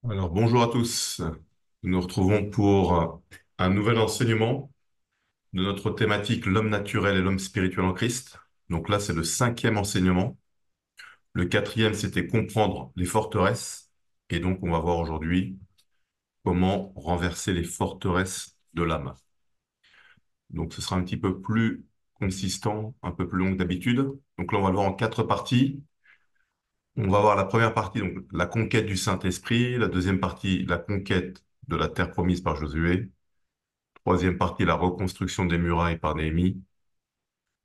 Alors, bonjour à tous. Nous nous retrouvons pour un nouvel enseignement de notre thématique l'homme naturel et l'homme spirituel en Christ. Donc là, c'est le cinquième enseignement. Le quatrième, c'était comprendre les forteresses. Et donc, on va voir aujourd'hui comment renverser les forteresses de l'âme. Donc, ce sera un petit peu plus consistant, un peu plus long que d'habitude. Donc là, on va le voir en quatre parties. On va voir la première partie, donc la conquête du Saint-Esprit. La deuxième partie, la conquête de la terre promise par Josué. Troisième partie, la reconstruction des murailles par Néhémie.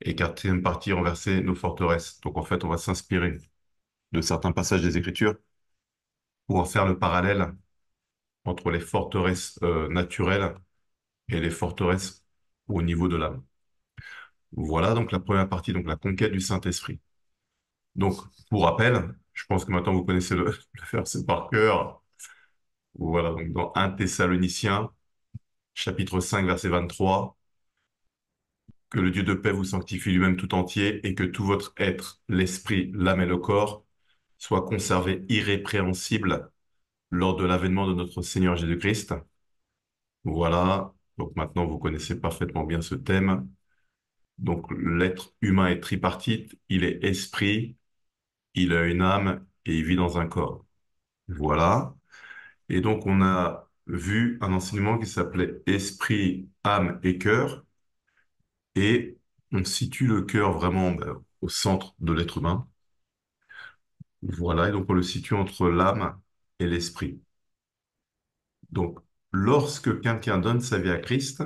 Et quatrième partie, renverser nos forteresses. Donc en fait, on va s'inspirer de certains passages des Écritures pour faire le parallèle entre les forteresses naturelles et les forteresses au niveau de l'âme. Voilà donc la première partie, donc la conquête du Saint-Esprit. Donc, pour rappel, je pense que maintenant vous connaissez le verset par cœur. Voilà, donc dans 1 Thessaloniciens, chapitre 5, verset 23. Que le Dieu de paix vous sanctifie lui-même tout entier et que tout votre être, l'esprit, l'âme et le corps, soit conservé irrépréhensible lors de l'avènement de notre Seigneur Jésus-Christ. Voilà. Donc maintenant, vous connaissez parfaitement bien ce thème. Donc l'être humain est tripartite. Il est esprit, il a une âme et il vit dans un corps. Voilà. Et donc on a vu un enseignement qui s'appelait esprit, âme et cœur. Et on situe le cœur vraiment au centre de l'être humain. Voilà, et donc on le situe entre l'âme et l'esprit. Donc, lorsque quelqu'un donne sa vie à Christ,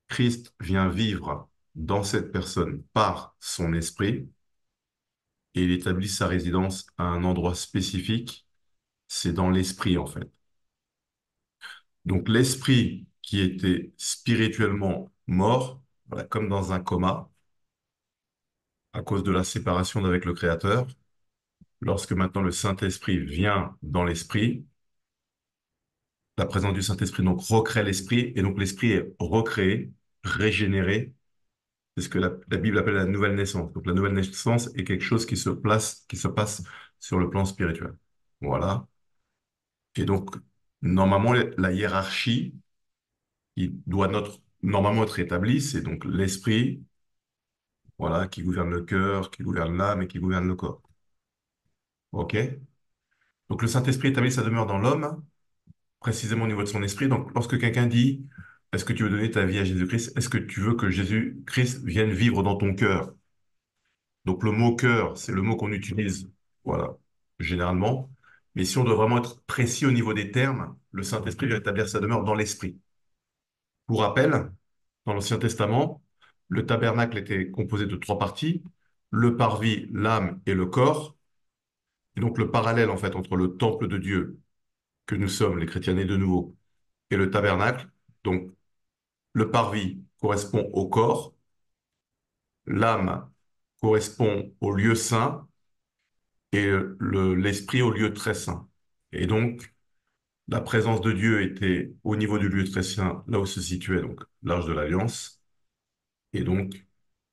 Christ vient vivre dans cette personne par son esprit et il établit sa résidence à un endroit spécifique. C'est dans l'esprit, en fait. Donc, l'esprit qui était spirituellement mort, voilà, comme dans un coma, à cause de la séparation d'avec le Créateur, lorsque maintenant le Saint-Esprit vient dans l'esprit, la présence du Saint-Esprit donc recrée l'esprit, et donc l'esprit est recréé, régénéré. C'est ce que la Bible appelle la nouvelle naissance. Donc la nouvelle naissance est quelque chose qui se passe sur le plan spirituel. Voilà. Et donc, normalement, la hiérarchie qui doit normalement être établie, c'est donc l'esprit, voilà, qui gouverne le cœur, qui gouverne l'âme et qui gouverne le corps. OK? Donc le Saint-Esprit établit sa demeure dans l'homme, précisément au niveau de son esprit. Donc, lorsque quelqu'un dit, est-ce que tu veux donner ta vie à Jésus-Christ? Est-ce que tu veux que Jésus-Christ vienne vivre dans ton cœur? Donc, le mot cœur, c'est le mot qu'on utilise, voilà, généralement. Mais si on doit vraiment être précis au niveau des termes, le Saint-Esprit vient établir sa demeure dans l'esprit. Pour rappel, dans l'Ancien Testament, le tabernacle était composé de trois parties, le parvis, l'âme et le corps. Et donc, le parallèle, en fait, entre le temple de Dieu que nous sommes, les chrétiens nés de nouveau, et le tabernacle. Donc, le parvis correspond au corps, l'âme correspond au lieu saint et l'esprit au lieu très saint. Et donc, la présence de Dieu était au niveau du lieu très saint, là où se situait donc l'Arche de l'Alliance. Et donc,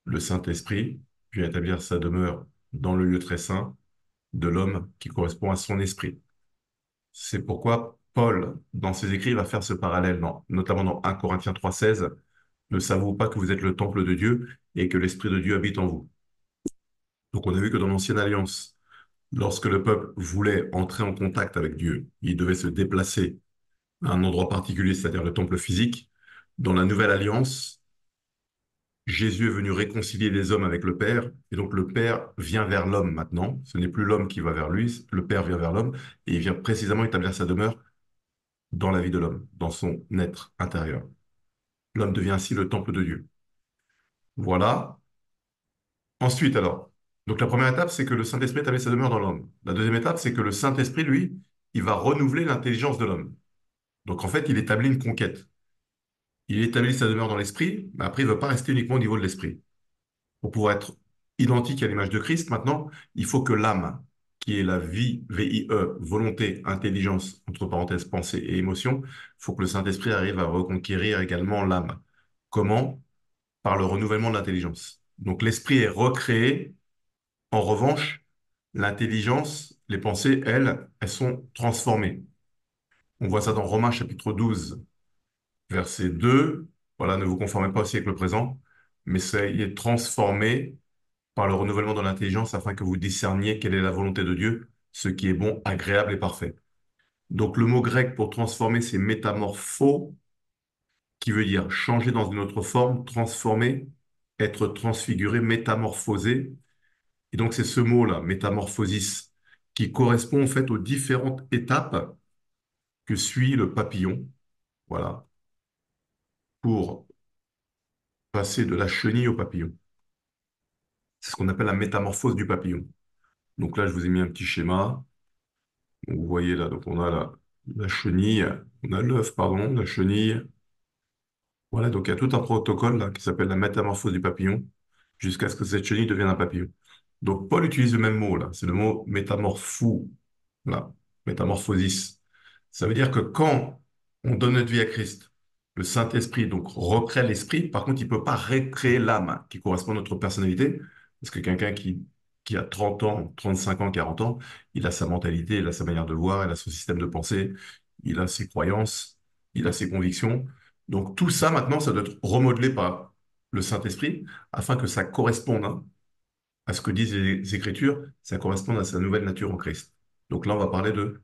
le Saint-Esprit vient établir sa demeure dans le lieu très saint de l'homme qui correspond à son esprit. C'est pourquoi Paul, dans ses écrits, va faire ce parallèle, notamment dans 1 Corinthiens 3,16. Ne savez-vous pas que vous êtes le temple de Dieu et que l'Esprit de Dieu habite en vous? Donc on a vu que dans l'Ancienne Alliance, lorsque le peuple voulait entrer en contact avec Dieu, il devait se déplacer à un endroit particulier, c'est-à-dire le temple physique. Dans la Nouvelle Alliance, Jésus est venu réconcilier les hommes avec le Père, et donc le Père vient vers l'homme maintenant. Ce n'est plus l'homme qui va vers lui, le Père vient vers l'homme, et il vient précisément établir sa demeure dans la vie de l'homme, dans son être intérieur. L'homme devient ainsi le temple de Dieu. Voilà. Ensuite, alors, donc la première étape, c'est que le Saint-Esprit établit sa demeure dans l'homme. La deuxième étape, c'est que le Saint-Esprit, lui, il va renouveler l'intelligence de l'homme. Donc en fait, il établit une conquête. Il établit sa demeure dans l'esprit, mais après, il ne veut pas rester uniquement au niveau de l'esprit. Pour pouvoir être identique à l'image de Christ, maintenant, il faut que l'âme, qui est la vie, V-I-E, volonté, intelligence, entre parenthèses, pensée et émotion, il faut que le Saint-Esprit arrive à reconquérir également l'âme. Comment? Par le renouvellement de l'intelligence. Donc l'esprit est recréé. En revanche, L'intelligence, les pensées, elles sont transformées. On voit ça dans Romains chapitre 12, verset 2. Voilà, ne vous conformez pas au siècle présent, mais soyez transformés par le renouvellement de l'intelligence afin que vous discerniez quelle est la volonté de Dieu, ce qui est bon, agréable et parfait. Donc le mot grec pour transformer, c'est métamorpho, qui veut dire changer dans une autre forme, transformer, être transfiguré, métamorphosé. Et donc c'est ce mot-là, métamorphosis, qui correspond en fait aux différentes étapes que suit le papillon, voilà, pour passer de la chenille au papillon. C'est ce qu'on appelle la métamorphose du papillon. Donc là, je vous ai mis un petit schéma. Donc, vous voyez là, donc on a la chenille, on a l'œuf, pardon, la chenille. Voilà, donc il y a tout un protocole là qui s'appelle la métamorphose du papillon, jusqu'à ce que cette chenille devienne un papillon. Donc Paul utilise le même mot là, c'est le mot métamorphou, là, métamorphosis. Ça veut dire que quand on donne notre vie à Christ, le Saint-Esprit donc recrée l'esprit, par contre il ne peut pas recréer l'âme qui correspond à notre personnalité, parce que quelqu'un qui a 30 ans, 35 ans, 40 ans, il a sa mentalité, il a sa manière de voir, il a son système de pensée, il a ses croyances, il a ses convictions. Donc tout ça maintenant, ça doit être remodelé par le Saint-Esprit afin que ça corresponde, hein, à ce que disent les Écritures, ça corresponde à sa nouvelle nature en Christ. Donc là, on va parler de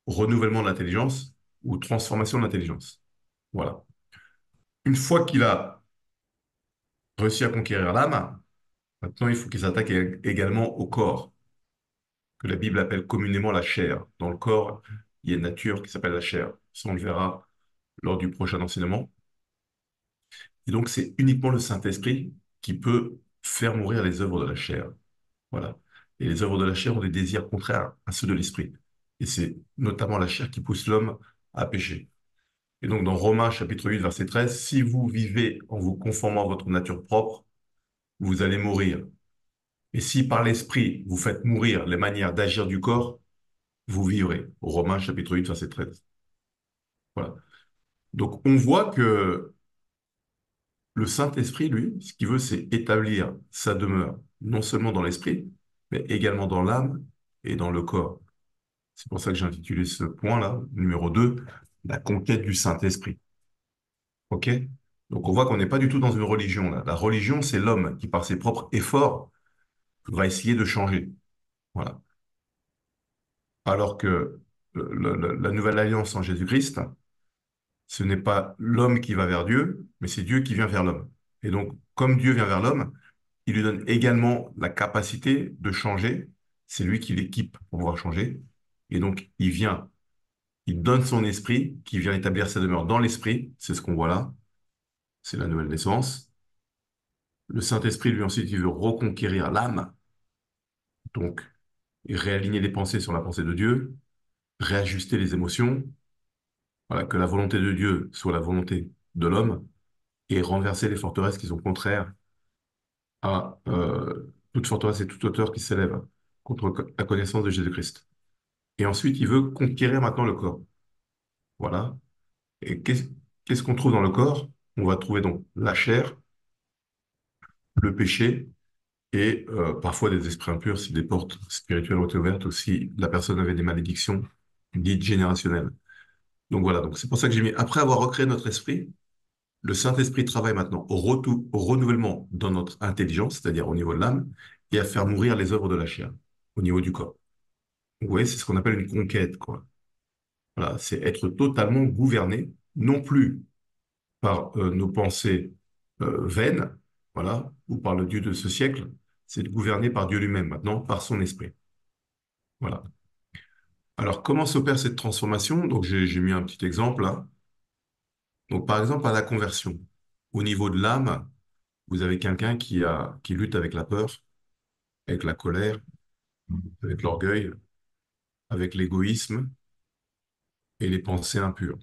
renouvellement de l'intelligence ou transformation de l'intelligence. Voilà. Une fois qu'il a réussi à conquérir l'âme, maintenant il faut qu'il s'attaque également au corps, que la Bible appelle communément la chair. Dans le corps, il y a une nature qui s'appelle la chair. Ça, on le verra lors du prochain enseignement. Et donc, c'est uniquement le Saint-Esprit qui peut faire mourir les œuvres de la chair. Voilà. Et les œuvres de la chair ont des désirs contraires à ceux de l'esprit. Et c'est notamment la chair qui pousse l'homme à pécher. Et donc, dans Romains chapitre 8, verset 13, si vous vivez en vous conformant à votre nature propre, vous allez mourir. Et si par l'esprit vous faites mourir les manières d'agir du corps, vous vivrez. Romains chapitre 8, verset 13. Voilà. Donc, on voit que le Saint-Esprit, lui, ce qu'il veut, c'est établir sa demeure, non seulement dans l'esprit, mais également dans l'âme et dans le corps. C'est pour ça que j'ai intitulé ce point-là, numéro 2, la conquête du Saint-Esprit. OK? Donc on voit qu'on n'est pas du tout dans une religion, là. La religion, c'est l'homme qui, par ses propres efforts, va essayer de changer. Voilà. Alors que la nouvelle alliance en Jésus-Christ, ce n'est pas l'homme qui va vers Dieu, mais c'est Dieu qui vient vers l'homme. Et donc, comme Dieu vient vers l'homme, il lui donne également la capacité de changer. C'est lui qui l'équipe pour pouvoir changer. Et donc, il donne son esprit qui vient établir sa demeure dans l'esprit. C'est ce qu'on voit là. C'est la nouvelle naissance. Le Saint-Esprit, lui, ensuite, il veut reconquérir l'âme. Donc, réaligner les pensées sur la pensée de Dieu, réajuster les émotions. Voilà, que la volonté de Dieu soit la volonté de l'homme et renverser les forteresses qui sont contraires à toute forteresse et toute hauteur qui s'élève contre la connaissance de Jésus-Christ. Et ensuite, il veut conquérir maintenant le corps. Voilà. Et qu'est-ce qu'on trouve dans le corps? On va trouver donc la chair, le péché et parfois des esprits impurs si des portes spirituelles ont été ouvertes ou si la personne avait des malédictions dites générationnelles. Donc voilà, donc c'est pour ça que j'ai mis, après avoir recréé notre esprit, le Saint-Esprit travaille maintenant au renouvellement dans notre intelligence, c'est-à-dire au niveau de l'âme, et à faire mourir les œuvres de la chair, au niveau du corps. Vous voyez, c'est ce qu'on appelle une conquête, quoi. Voilà, c'est être totalement gouverné, non plus par nos pensées vaines, voilà, ou par le Dieu de ce siècle, c'est de gouverner par Dieu lui-même, maintenant, par son esprit. Voilà. Alors, comment s'opère cette transformation? Donc, j'ai mis un petit exemple là. Donc, par exemple, à la conversion. Au niveau de l'âme, vous avez quelqu'un qui lutte avec la peur, avec la colère, avec l'orgueil, avec l'égoïsme et les pensées impures.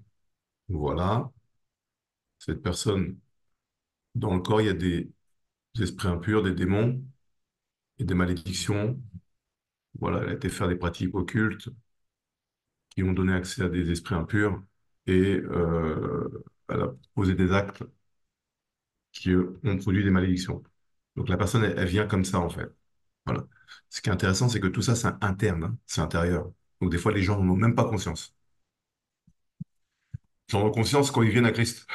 Voilà. Cette personne, dans le corps, il y a des esprits impurs, des démons et des malédictions. Voilà, elle a été faire des pratiques occultes qui ont donné accès à des esprits impurs et elle a posé des actes qui ont produit des malédictions. Donc la personne, elle vient comme ça en fait. Voilà. Ce qui est intéressant, c'est que tout ça, c'est interne, hein, c'est intérieur. Donc des fois, les gens n'en ont même pas conscience. Ils en ont conscience quand ils viennent à Christ.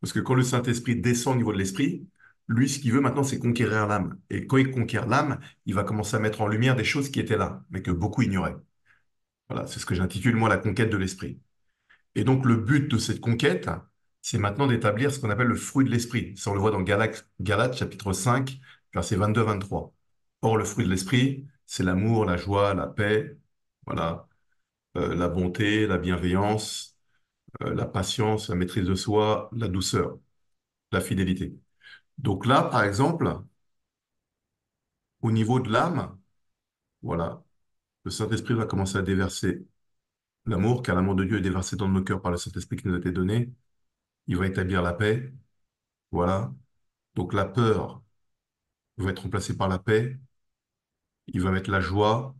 Parce que quand le Saint-Esprit descend au niveau de l'esprit, lui, ce qu'il veut maintenant, c'est conquérir l'âme. Et quand il conquiert l'âme, il va commencer à mettre en lumière des choses qui étaient là, mais que beaucoup ignoraient. Voilà, c'est ce que j'intitule, moi, la conquête de l'esprit. Et donc, le but de cette conquête, c'est maintenant d'établir ce qu'on appelle le fruit de l'esprit. Ça, on le voit dans Galates chapitre 5, versets 22-23. Or, le fruit de l'esprit, c'est l'amour, la joie, la paix, voilà, la bonté, la bienveillance, la patience, la maîtrise de soi, la douceur, la fidélité. Donc là, par exemple, au niveau de l'âme, voilà, le Saint-Esprit va commencer à déverser l'amour, car l'amour de Dieu est déversé dans nos cœurs par le Saint-Esprit qui nous a été donné. Il va établir la paix, voilà. Donc la peur va être remplacée par la paix. Il va mettre la joie,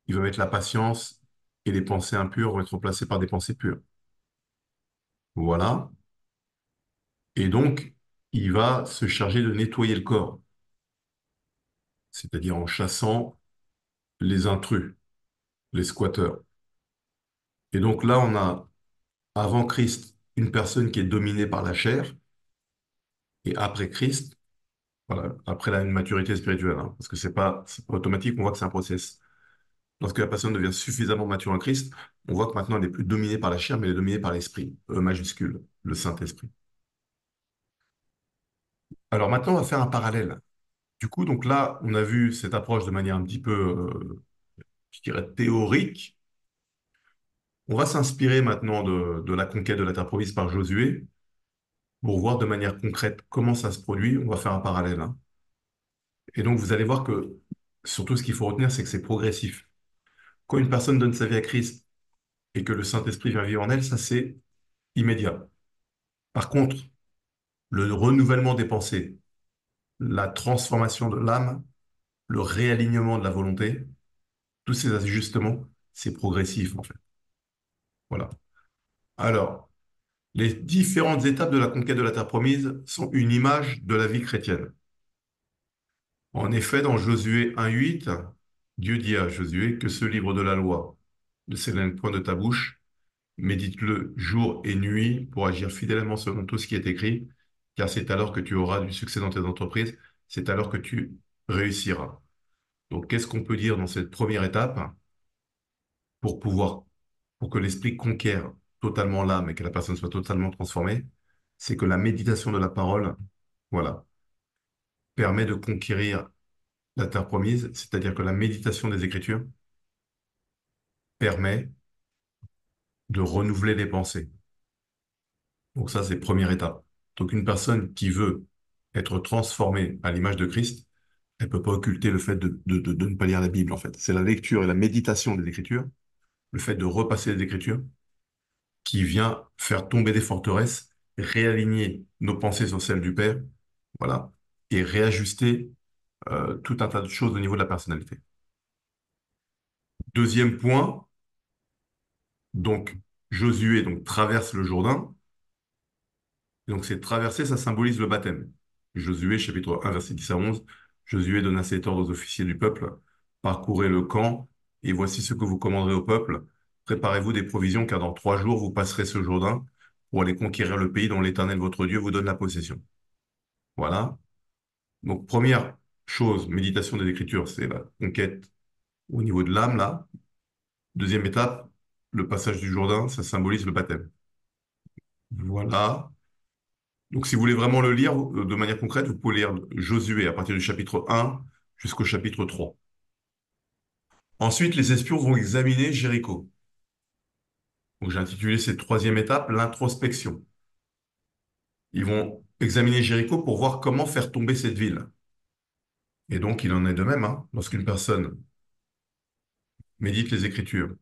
il va mettre la patience, et les pensées impures vont être remplacées par des pensées pures. Voilà. Et donc, il va se charger de nettoyer le corps, c'est-à-dire en chassant les intrus, les squatteurs. Et donc là, on a, avant Christ, une personne qui est dominée par la chair, et après Christ, voilà, après la maturité spirituelle, hein, parce que c'est pas automatique, on voit que c'est un process. Lorsque la personne devient suffisamment mature en Christ, on voit que maintenant elle n'est plus dominée par la chair, mais elle est dominée par l'esprit, E majuscule, le Saint-Esprit. Alors maintenant, on va faire un parallèle. Du coup, donc là, on a vu cette approche de manière un petit peu, je dirais, théorique. On va s'inspirer maintenant de la conquête de la terre promise par Josué pour voir de manière concrète comment ça se produit. On va faire un parallèle, hein. Et donc, vous allez voir que, surtout, ce qu'il faut retenir, c'est que c'est progressif. Quand une personne donne sa vie à Christ et que le Saint-Esprit vient vivre en elle, ça, c'est immédiat. Par contre, le renouvellement des pensées, la transformation de l'âme, le réalignement de la volonté, tous ces ajustements, c'est progressif, en fait. Voilà. Alors, les différentes étapes de la conquête de la terre promise sont une image de la vie chrétienne. En effet, dans Josué 1,8, Dieu dit à Josué que ce livre de la loi ne s'éloigne point de ta bouche, médite-le jour et nuit pour agir fidèlement selon tout ce qui est écrit, car c'est alors que tu auras du succès dans tes entreprises, c'est alors que tu réussiras. Donc, qu'est-ce qu'on peut dire dans cette première étape pour pouvoir, pour que l'esprit conquiert totalement l'âme et que la personne soit totalement transformée? C'est que la méditation de la parole, voilà, permet de conquérir la terre promise, c'est-à-dire que la méditation des Écritures permet de renouveler les pensées. Donc ça, c'est première étape. Donc une personne qui veut être transformée à l'image de Christ, elle peut pas occulter le fait de ne pas lire la Bible, en fait. C'est la lecture et la méditation des Écritures, le fait de repasser les Écritures, qui vient faire tomber des forteresses, réaligner nos pensées sur celles du Père, voilà, et réajuster tout un tas de choses au niveau de la personnalité. Deuxième point, donc Josué donc, traverse le Jourdain. Donc cette traversée, ça symbolise le baptême. Josué, chapitre 1, verset 10 à 11. Josué donna cet ordre aux officiers du peuple. Parcourez le camp, et voici ce que vous commanderez au peuple. Préparez-vous des provisions, car dans 3 jours, vous passerez ce Jourdain pour aller conquérir le pays dont l'Éternel, votre Dieu, vous donne la possession. Voilà. Donc première chose, méditation des Écritures, c'est la conquête au niveau de l'âme, là. Deuxième étape, le passage du Jourdain, ça symbolise le baptême. Voilà. Donc, si vous voulez vraiment le lire de manière concrète, vous pouvez lire Josué à partir du chapitre 1 jusqu'au chapitre 3. Ensuite, les espions vont examiner Jéricho. Donc, j'ai intitulé cette troisième étape l'introspection. Ils vont examiner Jéricho pour voir comment faire tomber cette ville. Et donc, il en est de même, hein. Lorsqu'une personne médite les Écritures,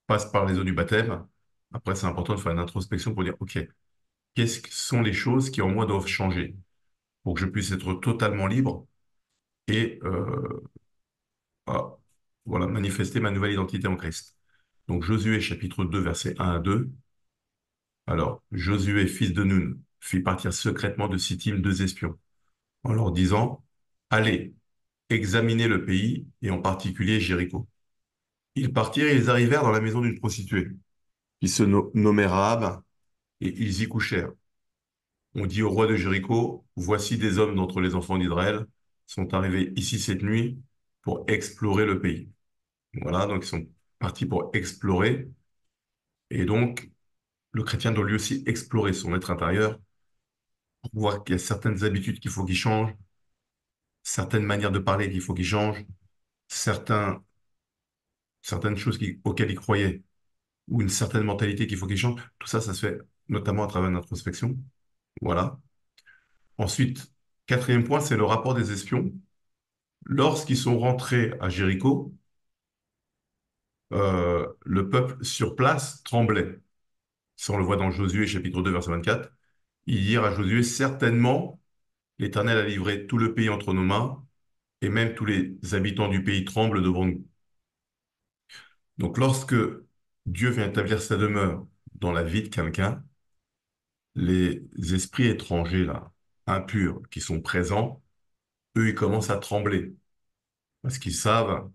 passe par les eaux du baptême, après, c'est important de faire une introspection pour dire, OK, quelles sont les choses qui en moi doivent changer pour que je puisse être totalement libre et à, voilà, manifester ma nouvelle identité en Christ. Donc Josué chapitre 2 versets 1 à 2. Alors, Josué, fils de Nun, fit partir secrètement de Sittim 2 espions, en leur disant, allez examiner le pays, et en particulier Jéricho. Ils partirent et ils arrivèrent dans la maison d'une prostituée, qui se nommait Rahab, et ils y couchèrent. On dit au roi de Jéricho, voici des hommes d'entre les enfants d'Israël sont arrivés ici cette nuit pour explorer le pays. Voilà, donc ils sont partis pour explorer. Et donc, le chrétien doit lui aussi explorer son être intérieur pour voir qu'il y a certaines habitudes qu'il faut qu'il change, certaines manières de parler qu'il faut qu'il change, certains, certaines choses auxquelles il croyait ou une certaine mentalité qu'il faut qu'il change. Tout ça, ça se fait notamment à travers l'introspection. Voilà. Ensuite, quatrième point, c'est le rapport des espions. Lorsqu'ils sont rentrés à Jéricho, le peuple sur place tremblait. Ça, on le voit dans Josué chapitre 2, verset 24. Ils dirent à Josué, certainement, l'Éternel a livré tout le pays entre nos mains, et même tous les habitants du pays tremblent devant nous. Donc, lorsque Dieu vient établir sa demeure dans la vie de quelqu'un, les esprits étrangers, là, impurs, qui sont présents, eux, ils commencent à trembler, parce qu'ils savent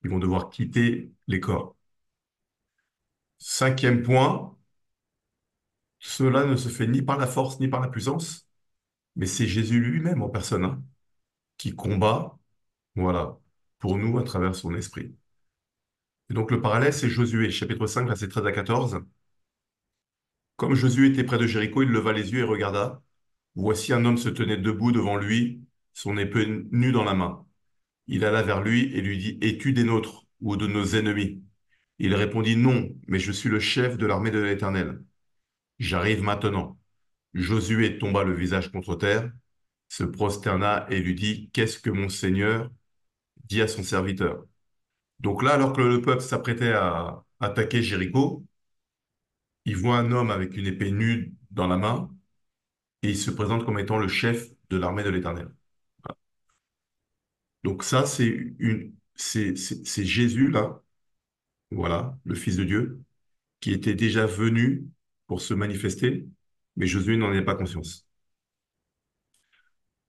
qu'ils vont devoir quitter les corps. Cinquième point, cela ne se fait ni par la force ni par la puissance, mais c'est Jésus lui-même en personne, hein, qui combat, voilà, pour nous à travers son esprit. Et donc le parallèle, c'est Josué, chapitre 5, versets 13 à 14. Comme Josué était près de Jéricho, il leva les yeux et regarda. Voici un homme se tenait debout devant lui, son épée nue dans la main. Il alla vers lui et lui dit, es-tu des nôtres ou de nos ennemis? Il répondit, non, mais je suis le chef de l'armée de l'Éternel. J'arrive maintenant. Josué tomba le visage contre terre, se prosterna et lui dit, qu'est-ce que mon Seigneur dit à son serviteur? Donc là, alors que le peuple s'apprêtait à attaquer Jéricho, il voit un homme avec une épée nue dans la main et il se présente comme étant le chef de l'armée de l'Éternel. Voilà. Donc ça, c'est Jésus là, voilà, le Fils de Dieu, qui était déjà venu pour se manifester, mais Josué n'en avait pas conscience.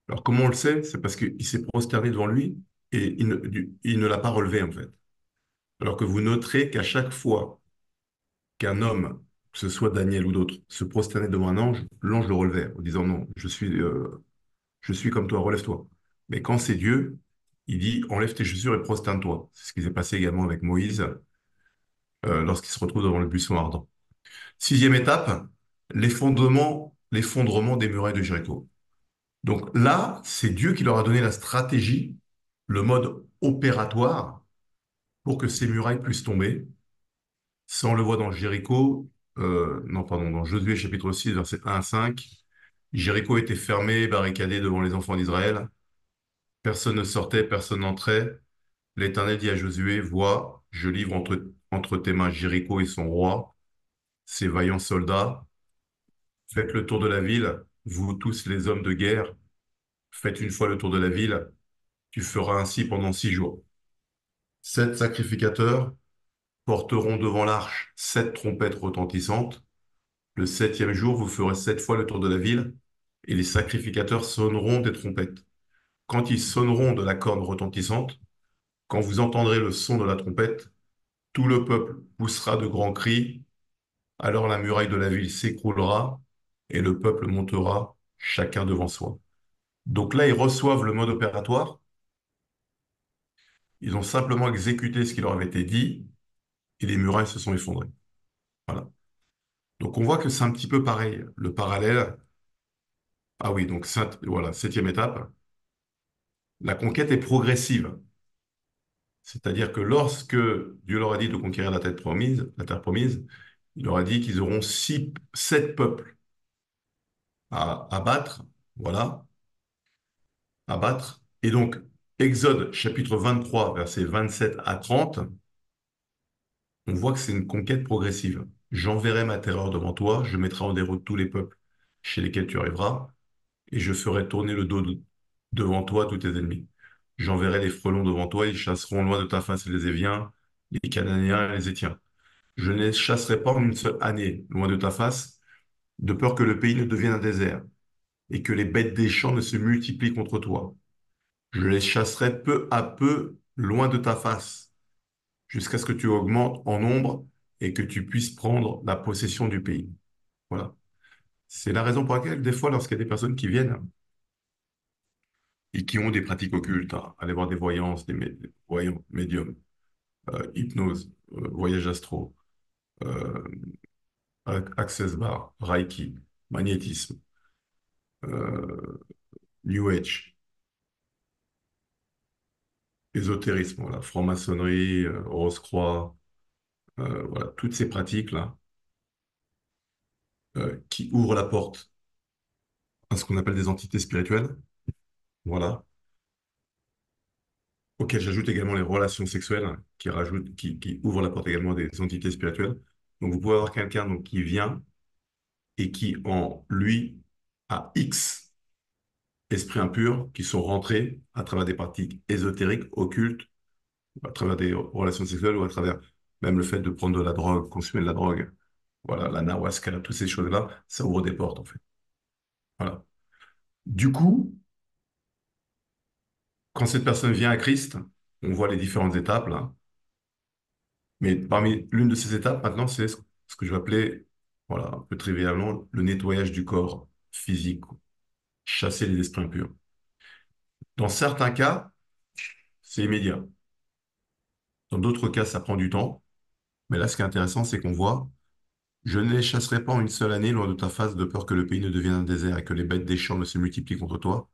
Alors comment on le sait? C'est parce qu'il s'est prosterné devant lui et il ne l'a pas relevé en fait. Alors que vous noterez qu'à chaque fois qu'un homme, que ce soit Daniel ou d'autres, se prosternait devant un ange, l'ange le relevait en disant non, je suis comme toi, relève-toi. Mais quand c'est Dieu, il dit enlève tes chaussures et prosterne-toi. C'est ce qui s'est passé également avec Moïse lorsqu'il se retrouve devant le buisson ardent. Sixième étape, l'effondrement des murailles de Jéricho. Donc là, c'est Dieu qui leur a donné la stratégie, le mode opératoire pour que ces murailles puissent tomber. Ça, on le voit dans Jéricho, non, pardon, dans Josué chapitre 6, versets 1 à 5. Jéricho était fermé, barricadé devant les enfants d'Israël. Personne ne sortait, personne n'entrait. L'Éternel dit à Josué, vois, je livre entre tes mains Jéricho et son roi, ses vaillants soldats. Faites le tour de la ville, vous tous les hommes de guerre. Faites une fois le tour de la ville. Tu feras ainsi pendant 6 jours. 7 sacrificateurs porteront devant l'arche 7 trompettes retentissantes. Le septième jour, vous ferez 7 fois le tour de la ville, et les sacrificateurs sonneront des trompettes. Quand ils sonneront de la corne retentissante, quand vous entendrez le son de la trompette, tout le peuple poussera de grands cris, alors la muraille de la ville s'écroulera, et le peuple montera, chacun devant soi. Donc là, ils reçoivent le mode opératoire, ils ont simplement exécuté ce qui leur avait été dit, et les murailles se sont effondrées. Voilà. Donc on voit que c'est un petit peu pareil, le parallèle. Ah oui, donc voilà, septième étape. La conquête est progressive. C'est-à-dire que lorsque Dieu leur a dit de conquérir la terre promise, il leur a dit qu'ils auront 7 peuples à battre, voilà, à battre. Et donc, Exode chapitre 23, versets 27 à 30, on voit que c'est une conquête progressive. J'enverrai ma terreur devant toi, je mettrai en déroute tous les peuples chez lesquels tu arriveras, et je ferai tourner le dos devant toi tous tes ennemis. J'enverrai les frelons devant toi, ils chasseront loin de ta face les Éviens, les Cananéens et les Étiens. Je ne les chasserai pas en une seule année, loin de ta face, de peur que le pays ne devienne un désert et que les bêtes des champs ne se multiplient contre toi. Je les chasserai peu à peu loin de ta face, jusqu'à ce que tu augmentes en nombre et que tu puisses prendre la possession du pays. Voilà. C'est la raison pour laquelle, des fois, lorsqu'il y a des personnes qui viennent et qui ont des pratiques occultes, hein, aller voir des voyances, des voyants, médiums, hypnose, voyage astro, euh, access bar, reiki, magnétisme, euh, New Age, ésotérisme, voilà, franc-maçonnerie, rose-croix, voilà, toutes ces pratiques-là qui ouvrent la porte à ce qu'on appelle des entités spirituelles, voilà, auxquelles j'ajoute également les relations sexuelles qui ouvrent la porte également à des entités spirituelles. Donc vous pouvez avoir quelqu'un donc, qui vient et qui en lui a X esprits impurs qui sont rentrés à travers des pratiques ésotériques, occultes, à travers des relations sexuelles ou à travers même le fait de prendre de la drogue, consommer de la drogue. Voilà, la ayahuasca, toutes ces choses-là, ça ouvre des portes en fait. Voilà. Du coup, quand cette personne vient à Christ, on voit les différentes étapes là. Mais parmi l'une de ces étapes maintenant, c'est ce que je vais appeler, voilà, un peu trivialement, le nettoyage du corps physique, chasser les esprits impurs. Dans certains cas, c'est immédiat. Dans d'autres cas, ça prend du temps. Mais là, ce qui est intéressant, c'est qu'on voit, je ne les chasserai pas en une seule année loin de ta face, de peur que le pays ne devienne un désert et que les bêtes des champs ne se multiplient contre toi.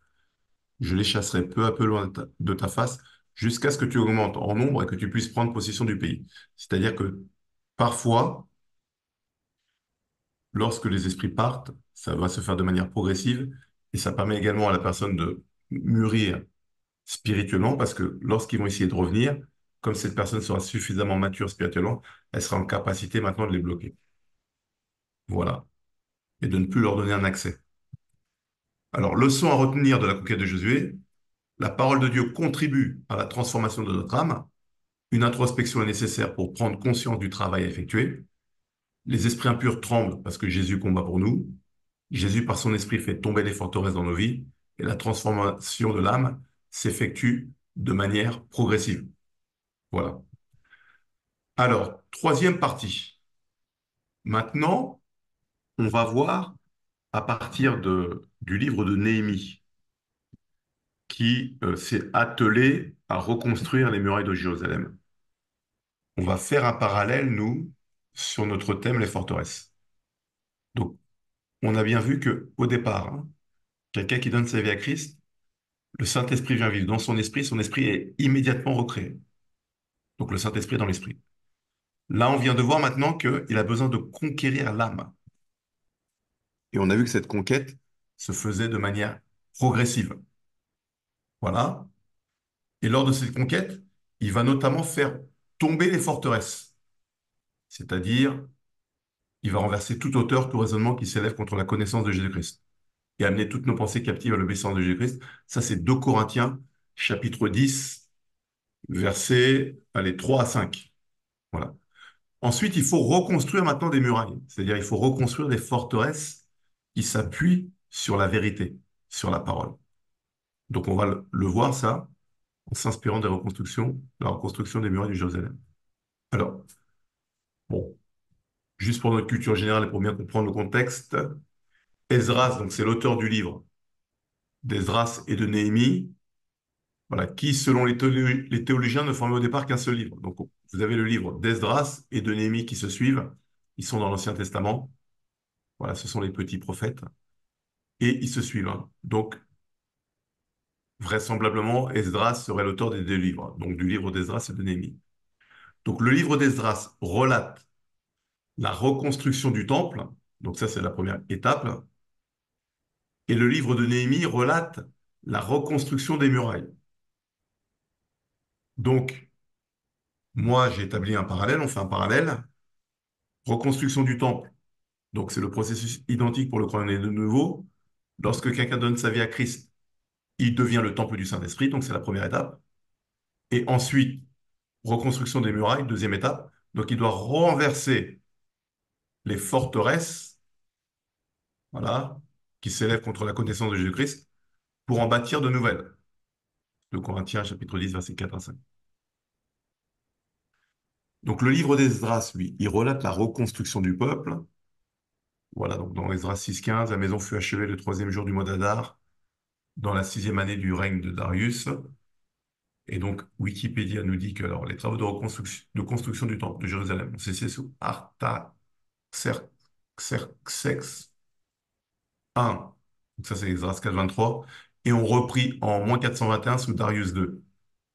Je les chasserai peu à peu loin de ta face, jusqu'à ce que tu augmentes en nombre et que tu puisses prendre possession du pays. C'est-à-dire que parfois, lorsque les esprits partent, ça va se faire de manière progressive et ça permet également à la personne de mûrir spirituellement parce que lorsqu'ils vont essayer de revenir, comme cette personne sera suffisamment mature spirituellement, elle sera en capacité maintenant de les bloquer. Voilà. Et de ne plus leur donner un accès. Alors, leçon à retenir de la conquête de Josué, la parole de Dieu contribue à la transformation de notre âme. Une introspection est nécessaire pour prendre conscience du travail à effectuer. Les esprits impurs tremblent parce que Jésus combat pour nous. Jésus, par son esprit, fait tomber les forteresses dans nos vies et la transformation de l'âme s'effectue de manière progressive. Voilà. Alors, troisième partie. Maintenant, on va voir à partir du livre de Néhémie, qui s'est attelé à reconstruire les murailles de Jérusalem. On va faire un parallèle, nous, sur notre thème, les forteresses. Donc, on a bien vu que au départ, hein, quelqu'un qui donne sa vie à Christ, le Saint-Esprit vient vivre dans son esprit est immédiatement recréé. Donc le Saint-Esprit est dans l'esprit. Là, on vient de voir maintenant qu'il a besoin de conquérir l'âme. Et on a vu que cette conquête se faisait de manière progressive. Voilà. Et lors de cette conquête, il va notamment faire tomber les forteresses. C'est-à-dire, il va renverser toute hauteur, tout raisonnement qui s'élève contre la connaissance de Jésus-Christ et amener toutes nos pensées captives à l'obéissance de Jésus-Christ. Ça, c'est 2 Corinthiens, chapitre 10, versets, allez, 3 à 5. Voilà. Ensuite, il faut reconstruire maintenant des murailles. C'est-à-dire, il faut reconstruire des forteresses qui s'appuient sur la vérité, sur la parole. Donc, on va le voir, ça, en s'inspirant des reconstructions, de la reconstruction des murailles de Jérusalem. Alors, bon, juste pour notre culture générale et pour bien comprendre le contexte, Esdras, donc c'est l'auteur du livre d'Esdras et de Néhémie, voilà, qui, selon les théologiens, ne formaient au départ qu'un seul livre. Donc, vous avez le livre d'Esdras et de Néhémie qui se suivent. Ils sont dans l'Ancien Testament. Voilà, ce sont les petits prophètes. Et ils se suivent, hein. Donc, vraisemblablement, Esdras serait l'auteur des 2 livres, donc du livre d'Esdras et de Néhémie. Donc, le livre d'Esdras relate la reconstruction du temple. Donc, ça, c'est la première étape. Et le livre de Néhémie relate la reconstruction des murailles. Donc, moi, j'ai établi un parallèle, on fait un parallèle. Reconstruction du temple. Donc, c'est le processus identique pour le croyant-né de nouveau. Lorsque quelqu'un donne sa vie à Christ, il devient le temple du Saint-Esprit, donc c'est la première étape. Et ensuite, reconstruction des murailles, deuxième étape. Donc, il doit renverser les forteresses, voilà, qui s'élèvent contre la connaissance de Jésus-Christ pour en bâtir de nouvelles. 2 Corinthiens, chapitre 10, versets 4 à 5. Donc le livre d'Esdras, lui, il relate la reconstruction du peuple. Voilà, donc dans Esdras 6,15, la maison fut achevée le troisième jour du mois d'Adar, dans la sixième année du règne de Darius. Et donc Wikipédia nous dit que alors, les travaux de construction du temple de Jérusalem ont cessé sous Artaxerxès I. Donc ça c'est Esdras 4,23. Et ont repris en moins 421 sous Darius II.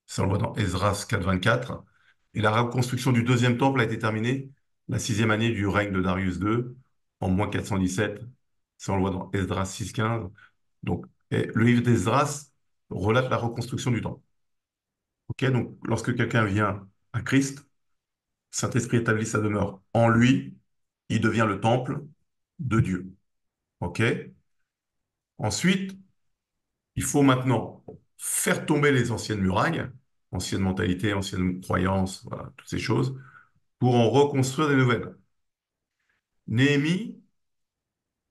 Ça, on le voit dans Esdras 4,24. Et la reconstruction du deuxième temple a été terminée la sixième année du règne de Darius II, en moins 417. Ça, on le voit dans Esdras 6,15. Donc, le livre d'Esdras relate la reconstruction du temple. Ok, donc, lorsque quelqu'un vient à Christ, Saint-Esprit établit sa demeure en lui, il devient le temple de Dieu. Ok? Ensuite, il faut maintenant faire tomber les anciennes murailles, anciennes mentalités, anciennes croyances, voilà, toutes ces choses, pour en reconstruire des nouvelles. Néhémie,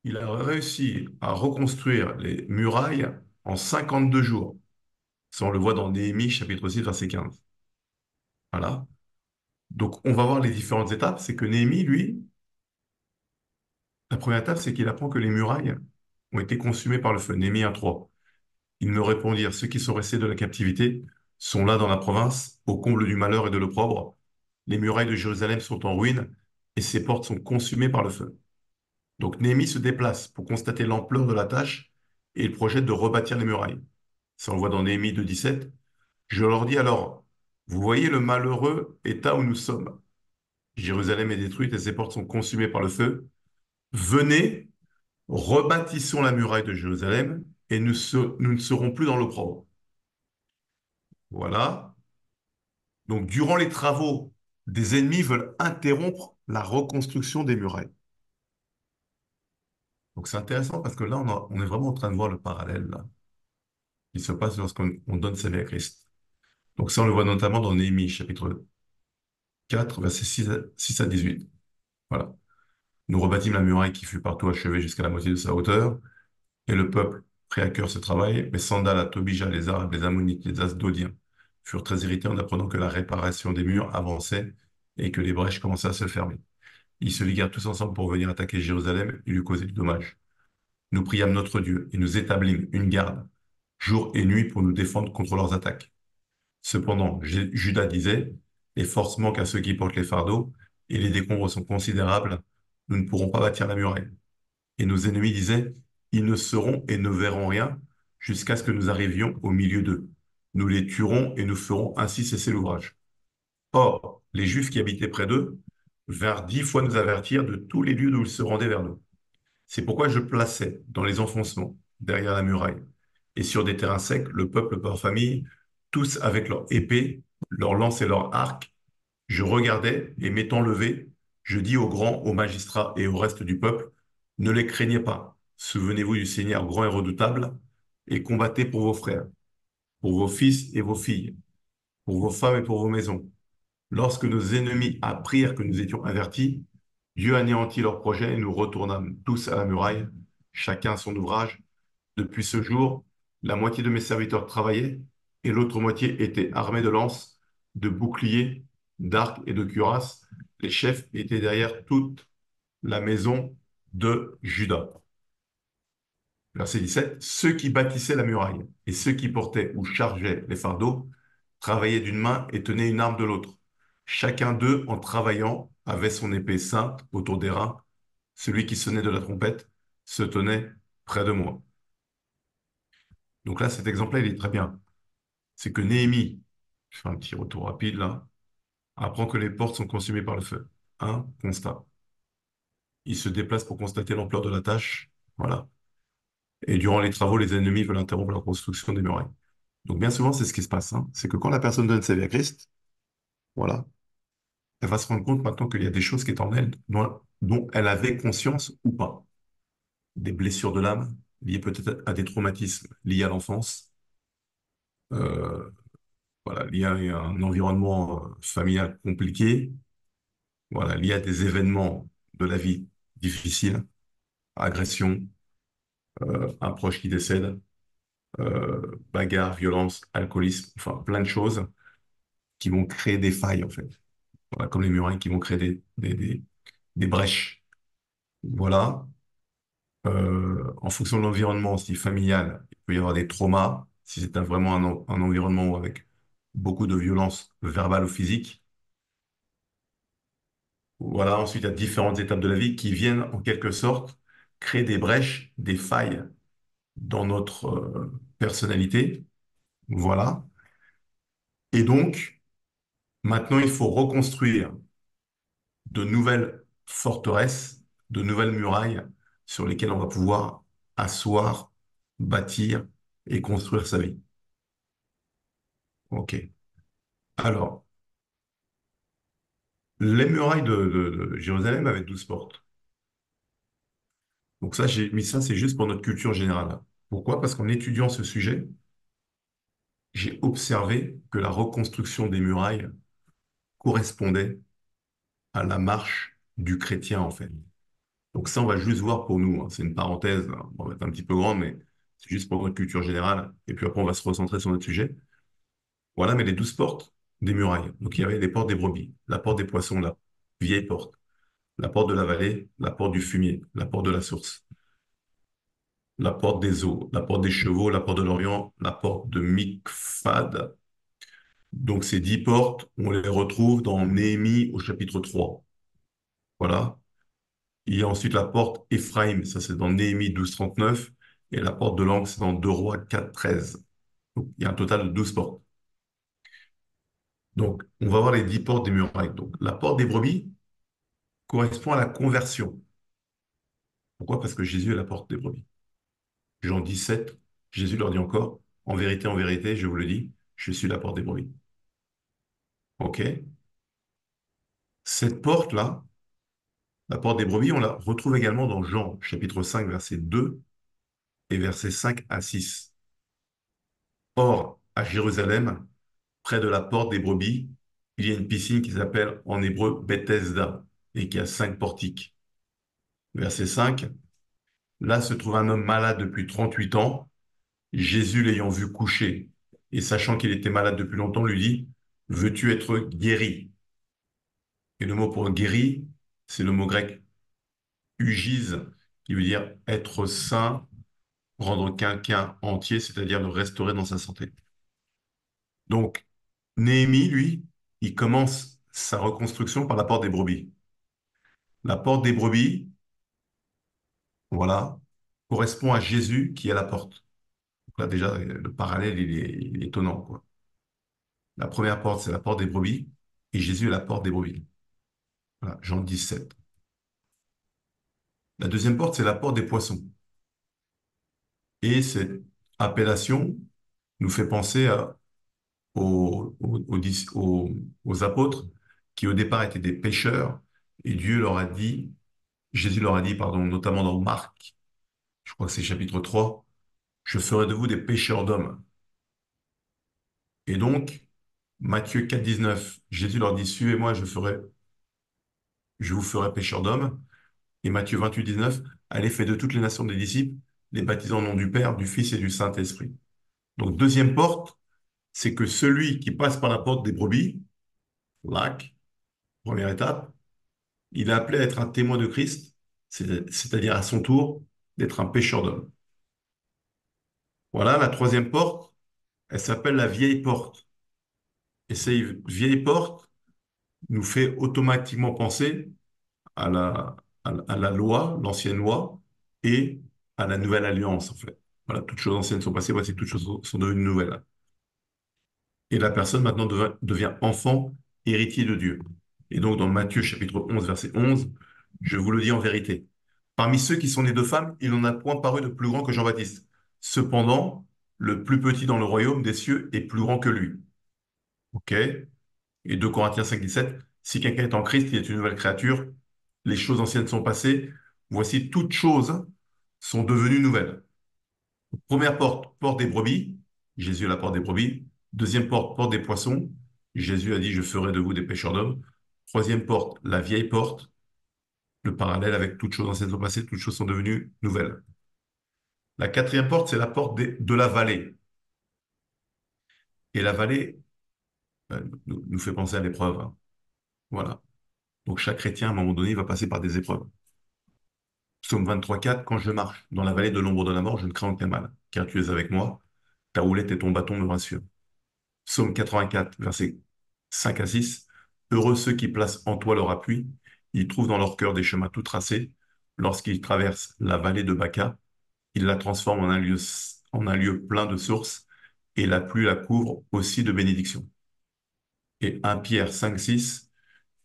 il a réussi à reconstruire les murailles en 52 jours. Ça, on le voit dans Néhémie, chapitre 6, verset 15. Voilà. Donc, on va voir les différentes étapes. C'est que Néhémie, lui, la première étape, c'est qu'il apprend que les murailles ont été consumées par le feu. Néhémie 1,3. Ils me répondirent, ceux qui sont restés de la captivité sont là dans la province, au comble du malheur et de l'opprobre. Les murailles de Jérusalem sont en ruine et ses portes sont consumées par le feu. Donc Néhémie se déplace pour constater l'ampleur de la tâche et il projette de rebâtir les murailles. Ça, on le voit dans Néhémie 2,17. Je leur dis alors, vous voyez le malheureux état où nous sommes. Jérusalem est détruite et ses portes sont consumées par le feu. Venez, rebâtissons la muraille de Jérusalem et nous ne serons plus dans l'opprobre. Voilà. Donc, durant les travaux, des ennemis veulent interrompre la reconstruction des murailles. Donc, c'est intéressant parce que là, on est vraiment en train de voir le parallèle là, qui se passe lorsqu'on donne sa vie à Christ. Donc, ça, on le voit notamment dans Néhémie, chapitre 4, versets 6 à 18. Voilà. Nous rebâtîmes la muraille qui fut partout achevée jusqu'à la moitié de sa hauteur, et le peuple prit à cœur ce travail, mais Sandal, Tobija, les Arabes, les Ammonites, les Asdodiens furent très irrités en apprenant que la réparation des murs avançait et que les brèches commençaient à se fermer. Ils se liguèrent tous ensemble pour venir attaquer Jérusalem et lui causer du dommage. Nous priâmes notre Dieu et nous établîmes une garde, jour et nuit, pour nous défendre contre leurs attaques. Cependant, Judas disait, les forces manquent à ceux qui portent les fardeaux, et les décombres sont considérables, nous ne pourrons pas bâtir la muraille. Et nos ennemis disaient, ils ne seront et ne verront rien jusqu'à ce que nous arrivions au milieu d'eux. Nous les tuerons et nous ferons ainsi cesser l'ouvrage. Or, les Juifs qui habitaient près d'eux vinrent 10 fois nous avertir de tous les lieux d'où ils se rendaient vers nous. C'est pourquoi je plaçais dans les enfoncements, derrière la muraille, et sur des terrains secs, le peuple par famille, tous avec leur épée, leur lance et leur arc. Je regardais, et m'étant levé, je dis aux grands, aux magistrats et au reste du peuple, ne les craignez pas, souvenez-vous du Seigneur grand et redoutable, et combattez pour vos frères, pour vos fils et vos filles, pour vos femmes et pour vos maisons. Lorsque nos ennemis apprirent que nous étions avertis, Dieu anéantit leurs projets et nous retournâmes tous à la muraille, chacun à son ouvrage. Depuis ce jour, la moitié de mes serviteurs travaillaient et l'autre moitié était armée de lances, de boucliers, d'arcs et de cuirasses. Les chefs étaient derrière toute la maison de Juda. Verset 17. Ceux qui bâtissaient la muraille et ceux qui portaient ou chargeaient les fardeaux travaillaient d'une main et tenaient une arme de l'autre. Chacun d'eux, en travaillant, avait son épée sainte autour des reins. Celui qui sonnait de la trompette se tenait près de moi. Donc là, cet exemple-là, il est très bien. C'est que Néhémie, je fais un petit retour rapide là, apprend que les portes sont consumées par le feu. Un constat. Il se déplace pour constater l'ampleur de la tâche. Voilà. Et durant les travaux, les ennemis veulent interrompre la construction des murailles. Donc bien souvent, c'est ce qui se passe, hein. C'est que quand la personne donne sa vie à Christ, voilà, elle va se rendre compte maintenant qu'il y a des choses qui sont en elle dont elle avait conscience ou pas. Des blessures de l'âme liées peut-être à des traumatismes liés à l'enfance, euh, voilà, liés à un environnement familial compliqué, voilà, liés à des événements de la vie difficiles, agression, un proche qui décède, bagarre, violence, alcoolisme, enfin plein de choses qui vont créer des failles en fait. Voilà, comme les murailles qui vont créer des brèches. Voilà. En fonction de l'environnement aussi familial, il peut y avoir des traumas, si c'est vraiment un environnement avec beaucoup de violence verbale ou physique. Voilà, ensuite, il y a différentes étapes de la vie qui viennent en quelque sorte créer des brèches, des failles dans notre personnalité. Voilà. Et donc, maintenant, il faut reconstruire de nouvelles forteresses, de nouvelles murailles sur lesquelles on va pouvoir asseoir, bâtir et construire sa vie. OK. Alors, les murailles de Jérusalem avaient 12 portes. Donc ça, j'ai mis ça, c'est juste pour notre culture générale. Pourquoi? Parce qu'en étudiant ce sujet, j'ai observé que la reconstruction des murailles correspondait à la marche du chrétien, en fait. Donc ça, on va juste voir pour nous, hein. C'est une parenthèse, hein. On va être un petit peu grande, mais c'est juste pour notre culture générale. Et puis après, on va se recentrer sur notre sujet. Voilà, mais les 12 portes des murailles. Donc il y avait les portes des brebis, la porte des poissons, la vieille porte, la porte de la vallée, la porte du fumier, la porte de la source, la porte des eaux, la porte des chevaux, la porte de l'Orient, la porte de Mikfad. Donc ces 10 portes, on les retrouve dans Néhémie au chapitre 3. Voilà. Il y a ensuite la porte Éphraïm, ça c'est dans Néhémie 12:39, et la porte de l'angle, c'est dans 2 Rois 4:13. Donc il y a un total de 12 portes. Donc on va voir les 10 portes des murailles. Donc la porte des brebis correspond à la conversion. Pourquoi? Parce que Jésus est la porte des brebis. Jean 17, Jésus leur dit encore, en vérité, je vous le dis, je suis la porte des brebis. OK? Cette porte-là, la porte des brebis, on la retrouve également dans Jean, chapitre 5, verset 2 et versets 5 à 6. Or, à Jérusalem, près de la porte des brebis, il y a une piscine qui s'appelle en hébreu Bethesda et qui a 5 portiques. Verset 5, là se trouve un homme malade depuis 38 ans. Jésus l'ayant vu coucher et sachant qu'il était malade depuis longtemps, lui dit, veux-tu être guéri? Et le mot pour guéri, c'est le mot grec eugiz, qui veut dire être sain, rendre quelqu'un entier, c'est-à-dire le restaurer dans sa santé. Donc, Néhémie, lui, il commence sa reconstruction par la porte des brebis. La porte des brebis, voilà, correspond à Jésus qui est la porte. Donc là, déjà, le parallèle, il est étonnant, quoi. La première porte, c'est la porte des brebis, et Jésus est la porte des brebis. Voilà, Jean 17. La deuxième porte, c'est la porte des poissons. Et cette appellation nous fait penser aux apôtres qui au départ étaient des pêcheurs, et Dieu leur a dit, Jésus leur a dit, pardon, notamment dans Marc, je crois que c'est chapitre 3, je ferai de vous des pêcheurs d'hommes. Et donc, Matthieu 4:19, Jésus leur dit, suivez-moi, je vous ferai pêcheurs d'hommes. Et Matthieu 28:19, allez, faites de toutes les nations des disciples, les baptisant au nom du Père, du Fils et du Saint-Esprit. Donc, deuxième porte, c'est que celui qui passe par la porte des brebis, lac, première étape, il est appelé à être un témoin de Christ, c'est-à-dire à son tour d'être un pêcheur d'hommes. Voilà, la troisième porte, elle s'appelle la vieille porte. Et cette vieille porte nous fait automatiquement penser à la loi, l'ancienne loi, et à la nouvelle alliance, en fait. Voilà, toutes choses anciennes sont passées, voici toutes choses sont devenues nouvelles. Et la personne maintenant devient enfant, héritier de Dieu. Et donc dans Matthieu chapitre 11, verset 11, je vous le dis en vérité, parmi ceux qui sont nés de femmes, il n'en a point paru de plus grand que Jean-Baptiste. Cependant, le plus petit dans le royaume des cieux est plus grand que lui. OK? Et 2 Corinthiens 5, 17, si quelqu'un est en Christ, il est une nouvelle créature, les choses anciennes sont passées, voici toutes choses sont devenues nouvelles. Première porte, porte des brebis. Jésus est la porte des brebis. Deuxième porte, porte des poissons. Jésus a dit, je ferai de vous des pêcheurs d'hommes. Troisième porte, la vieille porte. Le parallèle avec toutes choses anciennes sont passées, toutes choses sont devenues nouvelles. La quatrième porte, c'est la porte de la vallée. Et la vallée nous fait penser à l'épreuve, hein. Voilà. Donc chaque chrétien, à un moment donné, va passer par des épreuves. Psaume 23,4, quand je marche dans la vallée de l'ombre de la mort, je ne crains aucun mal, car tu es avec moi, ta houlette et ton bâton me rassurent. Psaume 84, versets 5 à 6, heureux ceux qui placent en toi leur appui, ils trouvent dans leur cœur des chemins tout tracés. Lorsqu'ils traversent la vallée de Baca, ils la transforment en un lieu plein de sources, et la pluie la couvre aussi de bénédictions. Et 1 Pierre 5, 6,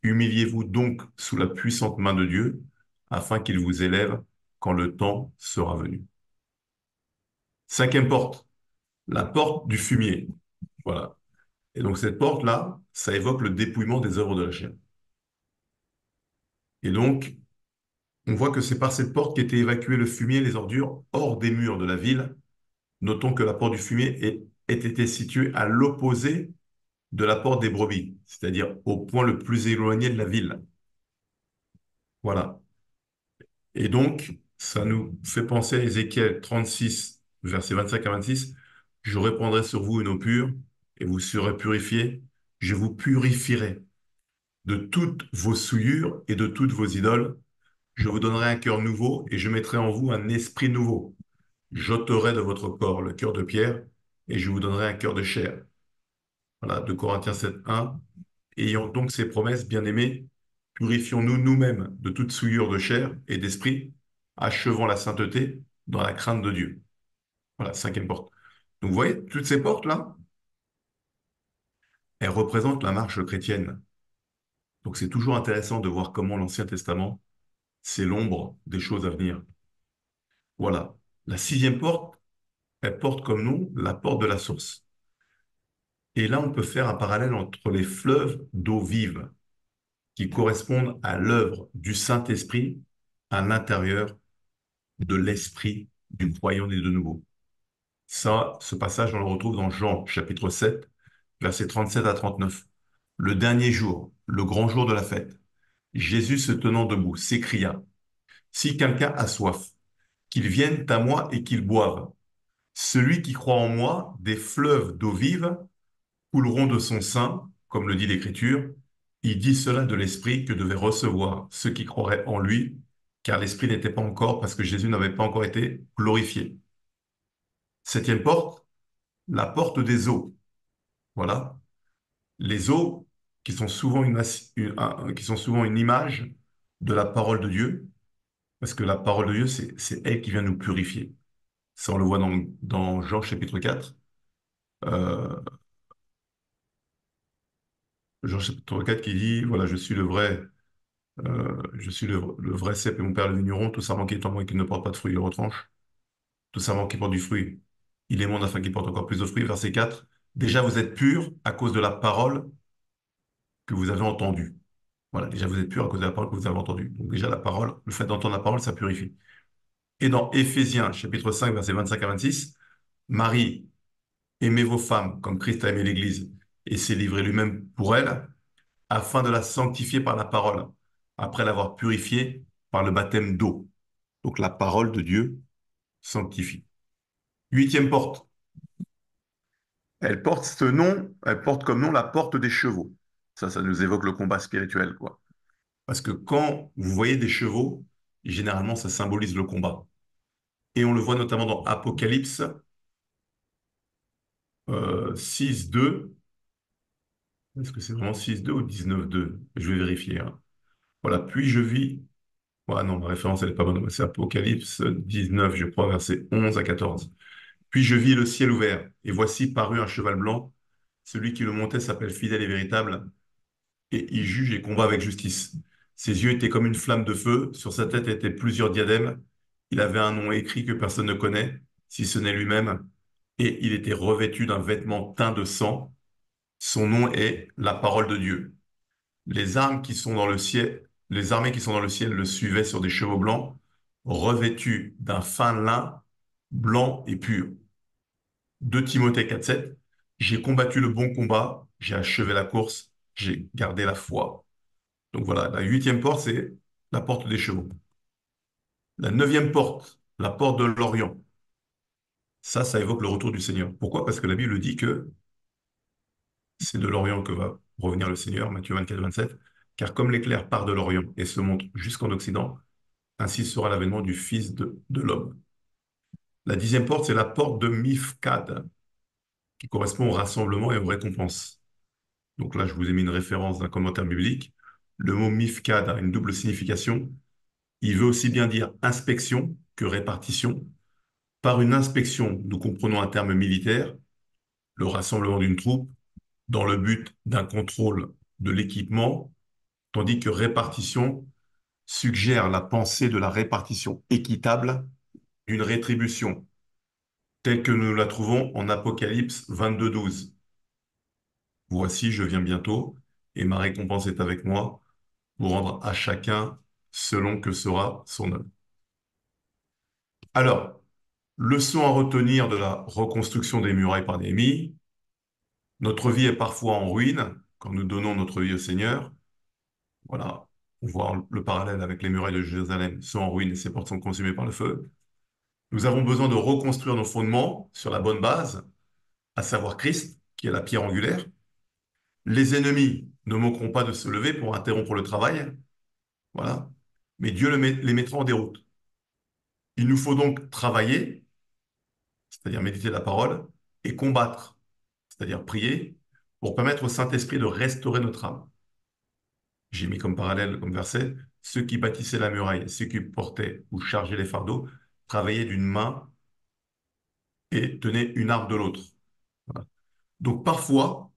humiliez-vous donc sous la puissante main de Dieu, afin qu'il vous élève quand le temps sera venu. Cinquième porte, la porte du fumier. Voilà. Et donc cette porte-là, ça évoque le dépouillement des œuvres de la chair. Et donc, on voit que c'est par cette porte qu'était évacué le fumier et les ordures hors des murs de la ville. Notons que la porte du fumier été située à l'opposé de la porte des brebis, c'est-à-dire au point le plus éloigné de la ville. Voilà. Et donc, ça nous fait penser à Ézéchiel 36, versets 25 à 26. Je répandrai sur vous une eau pure et vous serez purifiés. Je vous purifierai de toutes vos souillures et de toutes vos idoles. Je vous donnerai un cœur nouveau et je mettrai en vous un esprit nouveau. J'ôterai de votre corps le cœur de pierre et je vous donnerai un cœur de chair. Voilà, 2 Corinthiens 7, 1. Ayant donc ces promesses, bien-aimés, purifions-nous nous-mêmes de toute souillure de chair et d'esprit, achevons la sainteté dans la crainte de Dieu. Voilà, cinquième porte. Donc vous voyez, toutes ces portes-là, elles représentent la marche chrétienne. Donc c'est toujours intéressant de voir comment l'Ancien Testament, c'est l'ombre des choses à venir. Voilà. La sixième porte, elle porte comme nom la porte de la source. Et là, on peut faire un parallèle entre les fleuves d'eau vive qui correspondent à l'œuvre du Saint-Esprit à l'intérieur de l'esprit du croyant né de nouveau. Ça, ce passage, on le retrouve dans Jean, chapitre 7, versets 37 à 39. Le dernier jour, le grand jour de la fête, Jésus se tenant debout, s'écria, si quelqu'un a soif, qu'il vienne à moi et qu'il boive. Celui qui croit en moi, des fleuves d'eau vive couleront de son sein, comme le dit l'Écriture. Il dit cela de l'Esprit que devaient recevoir ceux qui croiraient en lui, car l'Esprit n'était pas encore, parce que Jésus n'avait pas encore été glorifié. Septième porte, la porte des eaux. Voilà. Les eaux qui sont souvent qui sont souvent une image de la parole de Dieu, parce que la parole de Dieu, c'est elle qui vient nous purifier. Ça, on le voit dans Jean chapitre 4. Euh, Jean chapitre 4 qui dit, voilà, je suis le vrai cep et mon père le vigneron, tout serment qui est en moi et qui ne porte pas de fruit, il le retranche. Tout serment qui porte du fruit, il est mon afin qu'il porte encore plus de fruits. Verset 4. Déjà, vous êtes purs à cause de la parole que vous avez entendue. Voilà, déjà, vous êtes purs à cause de la parole que vous avez entendue. Donc déjà, la parole, le fait d'entendre la parole, ça purifie. Et dans Éphésiens, chapitre 5, versets 25 à 26, Marie, aimez vos femmes comme Christ a aimé l'Église et s'est livré lui-même pour elle, afin de la sanctifier par la parole, après l'avoir purifiée par le baptême d'eau. Donc la parole de Dieu sanctifie. Huitième porte. Elle porte ce nom, elle porte comme nom la porte des chevaux. Ça nous évoque le combat spirituel, quoi. Parce que quand vous voyez des chevaux, généralement, ça symbolise le combat. Et on le voit notamment dans Apocalypse 6.2. Est-ce que c'est vraiment 6.2 ou 19.2? Je vais vérifier, hein. Voilà, puis je vis. Ouais, non, ma référence, elle n'est pas bonne. C'est Apocalypse 19, je crois, versets 11 à 14. Puis je vis le ciel ouvert, et voici parut un cheval blanc. Celui qui le montait s'appelle Fidèle et Véritable, et il juge et combat avec justice. Ses yeux étaient comme une flamme de feu, sur sa tête étaient plusieurs diadèmes. Il avait un nom écrit que personne ne connaît, si ce n'est lui-même, et il était revêtu d'un vêtement teint de sang. Son nom est la parole de Dieu. Les armes qui sont dans le ciel, les armées qui sont dans le ciel le suivaient sur des chevaux blancs, revêtus d'un fin lin blanc et pur. 2 Timothée 4,7. J'ai combattu le bon combat, j'ai achevé la course, j'ai gardé la foi. Donc voilà, la huitième porte, c'est la porte des chevaux. La neuvième porte, la porte de l'Orient. Ça évoque le retour du Seigneur. Pourquoi? Parce que la Bible dit que c'est de l'Orient que va revenir le Seigneur, Matthieu 24, 27. Car comme l'éclair part de l'Orient et se monte jusqu'en Occident, ainsi sera l'avènement du Fils de l'homme. La 10e porte, c'est la porte de Mifkad, qui correspond au rassemblement et aux récompenses. Donc là, je vous ai mis une référence d'un commentaire biblique. Le mot Mifkad a une double signification. Il veut aussi bien dire inspection que répartition. Par une inspection, nous comprenons un terme militaire, le rassemblement d'une troupe, dans le but d'un contrôle de l'équipement, tandis que répartition suggère la pensée de la répartition équitable d'une rétribution, telle que nous la trouvons en Apocalypse 22, 12. Voici, je viens bientôt, et ma récompense est avec moi, pour rendre à chacun selon que sera son œuvre. Alors, leçon à retenir de la reconstruction des murailles par Néhémie, notre vie est parfois en ruine quand nous donnons notre vie au Seigneur. Voilà, on voit le parallèle avec les murailles de Jérusalem sont en ruine et ses portes sont consumées par le feu. Nous avons besoin de reconstruire nos fondements sur la bonne base, à savoir Christ, qui est la pierre angulaire. Les ennemis ne manqueront pas de se lever pour interrompre le travail, voilà, mais Dieu les mettra en déroute. Il nous faut donc travailler, c'est-à-dire méditer la parole, et combattre, c'est-à-dire prier, pour permettre au Saint-Esprit de restaurer notre âme. J'ai mis comme parallèle, comme verset, ceux qui bâtissaient la muraille, ceux qui portaient ou chargeaient les fardeaux, travaillaient d'une main et tenaient une arme de l'autre. Voilà. Donc parfois,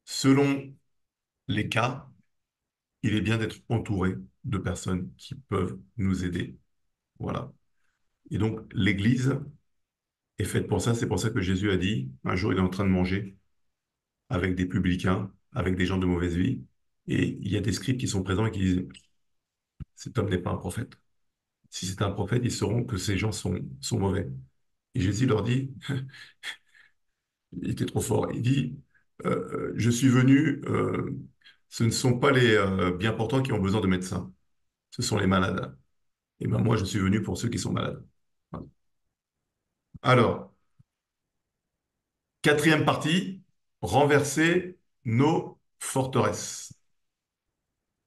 selon les cas, il est bien d'être entouré de personnes qui peuvent nous aider. Voilà. Et donc, l'Église est faite pour ça. C'est pour ça que Jésus a dit, un jour, il est en train de manger avec des publicains, avec des gens de mauvaise vie, et il y a des scribes qui sont présents et qui disent, cet homme n'est pas un prophète. Si c'est un prophète, ils sauront que ces gens sont mauvais. Et Jésus leur dit, il était trop fort, il dit, je suis venu, ce ne sont pas les bien portants qui ont besoin de médecins, ce sont les malades. Et ben moi, je suis venu pour ceux qui sont malades. Voilà. Alors, quatrième partie, renverser nos forteresses.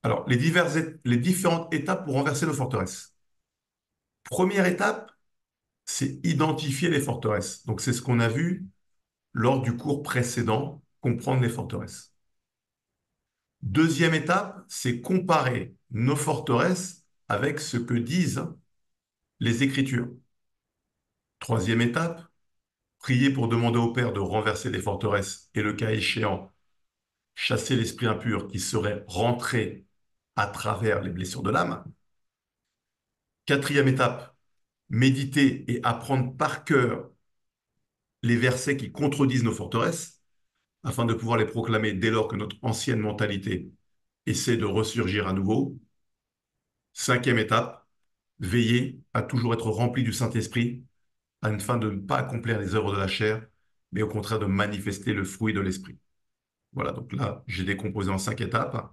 Alors, les différentes étapes pour renverser nos forteresses. Première étape, c'est identifier les forteresses. Donc, c'est ce qu'on a vu lors du cours précédent, comprendre les forteresses. Deuxième étape, c'est comparer nos forteresses avec ce que disent les Écritures. Troisième étape, prier pour demander au Père de renverser les forteresses et le cas échéant, chasser l'esprit impur qui serait rentré à travers les blessures de l'âme. Quatrième étape, méditer et apprendre par cœur les versets qui contredisent nos forteresses afin de pouvoir les proclamer dès lors que notre ancienne mentalité essaie de ressurgir à nouveau. Cinquième étape, veiller à toujours être rempli du Saint-Esprit afin de ne pas accomplir les œuvres de la chair, mais au contraire de manifester le fruit de l'Esprit. Voilà, donc là, j'ai décomposé en 5 étapes.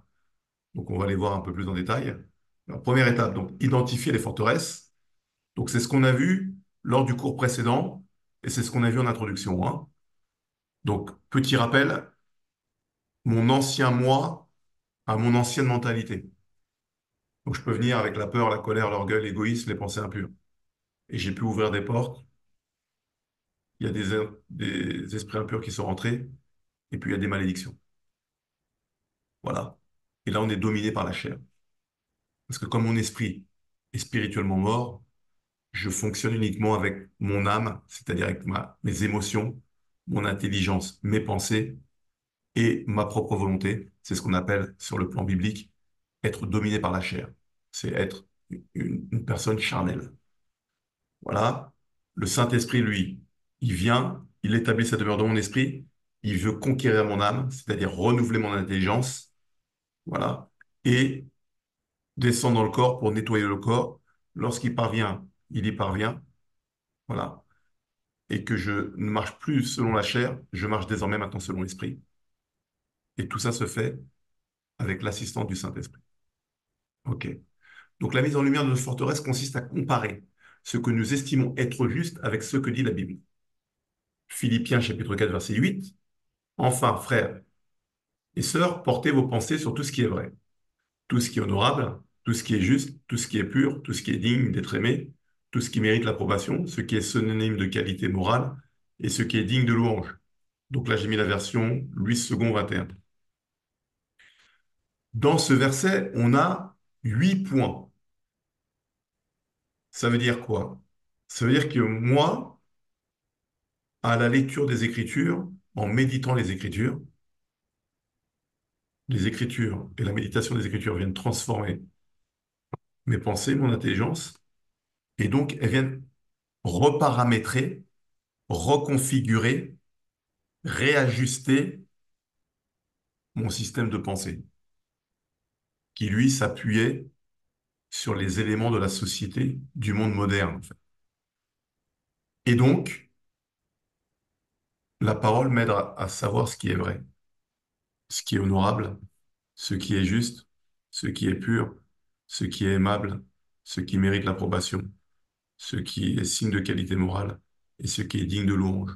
Donc, on va les voir un peu plus en détail. Alors, première étape, donc, identifier les forteresses. Donc, c'est ce qu'on a vu lors du cours précédent et c'est ce qu'on a vu en introduction, hein. Donc, petit rappel, mon ancien moi a mon ancienne mentalité. Donc, je peux venir avec la peur, la colère, l'orgueil, l'égoïsme, les pensées impures. Et j'ai pu ouvrir des portes. Il y a des esprits impurs qui sont rentrés et puis il y a des malédictions. Voilà. Et là, on est dominé par la chair. Parce que comme mon esprit est spirituellement mort, je fonctionne uniquement avec mon âme, c'est-à-dire avec mes émotions, mon intelligence, mes pensées et ma propre volonté. C'est ce qu'on appelle, sur le plan biblique, être dominé par la chair. C'est être une personne charnelle. Voilà. Le Saint-Esprit, lui, il vient, il établit sa demeure dans mon esprit, il veut conquérir mon âme, c'est-à-dire renouveler mon intelligence, voilà, et descend dans le corps pour nettoyer le corps. Lorsqu'il parvient, il y parvient, voilà, et que je ne marche plus selon la chair, je marche désormais maintenant selon l'esprit. Et tout ça se fait avec l'assistance du Saint-Esprit. OK. Donc la mise en lumière de nos forteresses consiste à comparer ce que nous estimons être juste avec ce que dit la Bible. Philippiens chapitre 4, verset 8. Enfin, frères et sœurs, portez vos pensées sur tout ce qui est vrai, tout ce qui est honorable, tout ce qui est juste, tout ce qui est pur, tout ce qui est digne d'être aimé, tout ce qui mérite l'approbation, ce qui est synonyme de qualité morale et ce qui est digne de louange. Donc là, j'ai mis la version Louis II 21. Dans ce verset, on a 8 points. Ça veut dire quoi? Ça veut dire que moi, à la lecture des Écritures, en méditant les Écritures et la méditation des Écritures viennent transformer mes pensées, mon intelligence, et donc elles viennent reparamétrer, reconfigurer, réajuster mon système de pensée, qui lui s'appuyait sur les éléments de la société, du monde moderne, en fait. Et donc, la parole m'aide à savoir ce qui est vrai, ce qui est honorable, ce qui est juste, ce qui est pur, ce qui est aimable, ce qui mérite l'approbation, ce qui est signe de qualité morale et ce qui est digne de louange.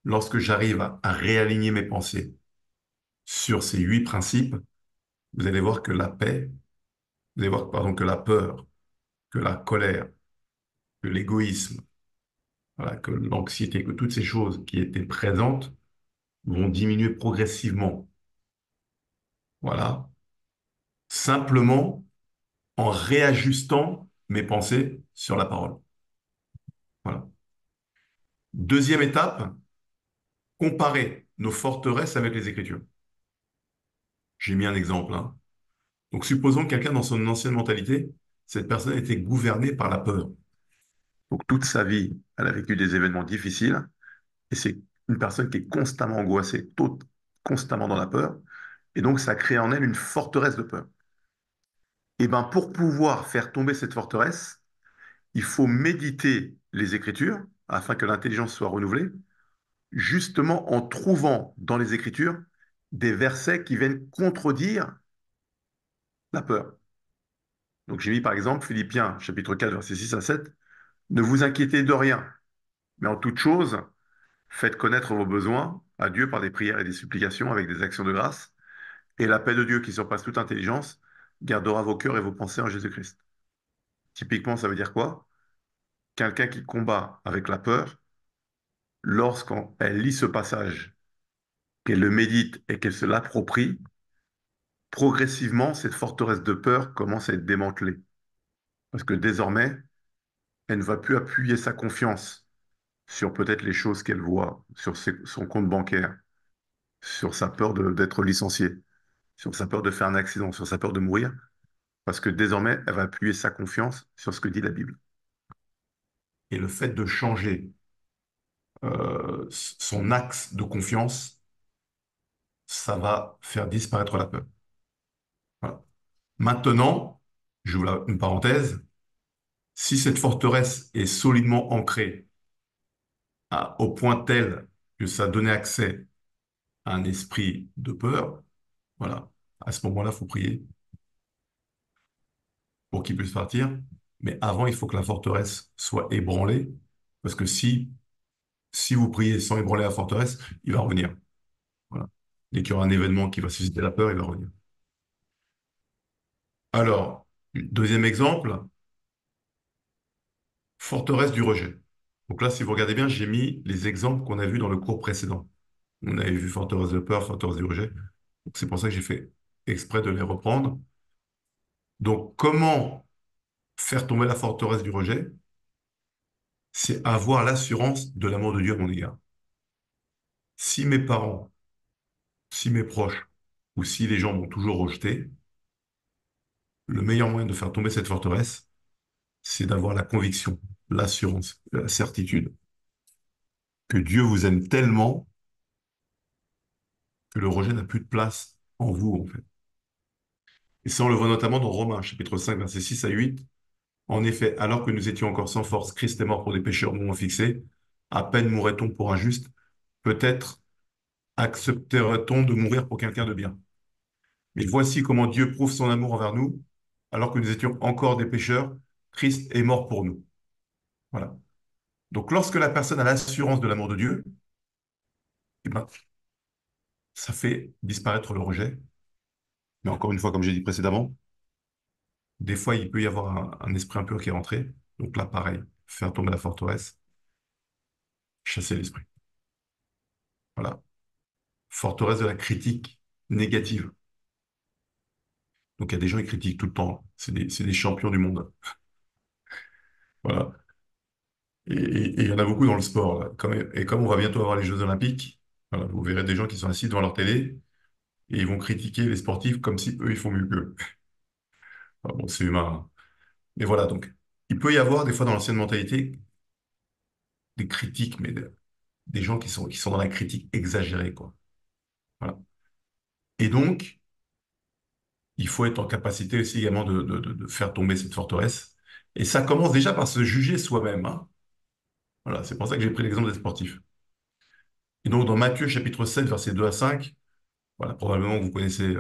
Lorsque j'arrive à réaligner mes pensées sur ces 8 principes, vous allez voir que la paix, vous allez voir, pardon, que la peur, que la colère, que l'égoïsme, voilà, que l'anxiété, que toutes ces choses qui étaient présentes vont diminuer progressivement. Voilà. Simplement en réajustant mes pensées sur la parole. Voilà. Deuxième étape, comparer nos forteresses avec les Écritures. J'ai mis un exemple, hein. Donc, supposons que quelqu'un dans son ancienne mentalité, cette personne était gouvernée par la peur. Donc, toute sa vie, elle a vécu des événements difficiles et c'est une personne qui est constamment angoissée, constamment dans la peur. Et donc, ça crée en elle une forteresse de peur. Et bien, pour pouvoir faire tomber cette forteresse, il faut méditer les Écritures afin que l'intelligence soit renouvelée, justement en trouvant dans les Écritures des versets qui viennent contredire la peur. Donc j'ai mis par exemple Philippiens chapitre 4 versets 6 à 7. Ne vous inquiétez de rien, mais en toute chose, faites connaître vos besoins à Dieu par des prières et des supplications avec des actions de grâce, et la paix de Dieu qui surpasse toute intelligence gardera vos cœurs et vos pensées en Jésus-Christ. Typiquement, ça veut dire quoi? Quelqu'un qui combat avec la peur, lorsqu'elle lit ce passage, qu'elle le médite et qu'elle se l'approprie, progressivement, cette forteresse de peur commence à être démantelée. Parce que désormais, elle ne va plus appuyer sa confiance sur peut-être les choses qu'elle voit, sur son compte bancaire, sur sa peur d'être licenciée, sur sa peur de faire un accident, sur sa peur de mourir, parce que désormais, elle va appuyer sa confiance sur ce que dit la Bible. Et le fait de changer son axe de confiance, ça va faire disparaître la peur. Voilà. Maintenant, j'ouvre une parenthèse, si cette forteresse est solidement ancrée au point tel que ça donnait accès à un esprit de peur, voilà, à ce moment-là, il faut prier pour qu'il puisse partir. Mais avant, il faut que la forteresse soit ébranlée, parce que si vous priez sans ébranler la forteresse, il va revenir. Voilà. Dès qu'il y aura un événement qui va susciter la peur, il va revenir. Alors, deuxième exemple, forteresse du rejet. Donc là, si vous regardez bien, j'ai mis les exemples qu'on a vus dans le cours précédent. On avait vu forteresse de peur, forteresse du rejet. Donc c'est pour ça que j'ai fait exprès de les reprendre. Donc, comment faire tomber la forteresse du rejet? C'est avoir l'assurance de l'amour de Dieu à mon égard. Si mes parents, si mes proches, ou si les gens m'ont toujours rejeté, le meilleur moyen de faire tomber cette forteresse, c'est d'avoir la conviction, l'assurance, la certitude que Dieu vous aime tellement que le rejet n'a plus de place en vous, en fait. Et ça, on le voit notamment dans Romains, chapitre 5, versets 6 à 8. En effet, alors que nous étions encore sans force, Christ est mort pour des pécheurs non fixés. À peine mourrait-on pour un juste. Peut-être accepterait-on de mourir pour quelqu'un de bien. Mais voici comment Dieu prouve son amour envers nous. Alors que nous étions encore des pécheurs, Christ est mort pour nous. Voilà. Donc, lorsque la personne a l'assurance de l'amour de Dieu, eh ben, ça fait disparaître le rejet. Mais encore une fois, comme j'ai dit précédemment, des fois, il peut y avoir un esprit impur qui est rentré. Donc là, pareil, faire tomber la forteresse, chasser l'esprit. Voilà. Forteresse de la critique négative. Donc il y a des gens qui critiquent tout le temps. C'est des champions du monde. Voilà. Et il y en a beaucoup dans le sport, là. Et comme on va bientôt avoir les Jeux Olympiques, voilà, vous verrez des gens qui sont assis devant leur télé et ils vont critiquer les sportifs comme si eux, ils font mieux qu'eux. Ah, bon, c'est humain, hein. Mais voilà, donc, il peut y avoir des fois dans l'ancienne mentalité des critiques, mais des gens qui sont dans la critique exagérée, quoi. Voilà. Et donc, il faut être en capacité aussi également de faire tomber cette forteresse. Et ça commence déjà par se juger soi-même, hein. Voilà, c'est pour ça que j'ai pris l'exemple des sportifs. Et donc, dans Matthieu chapitre 7, versets 2 à 5, voilà, probablement que vous connaissez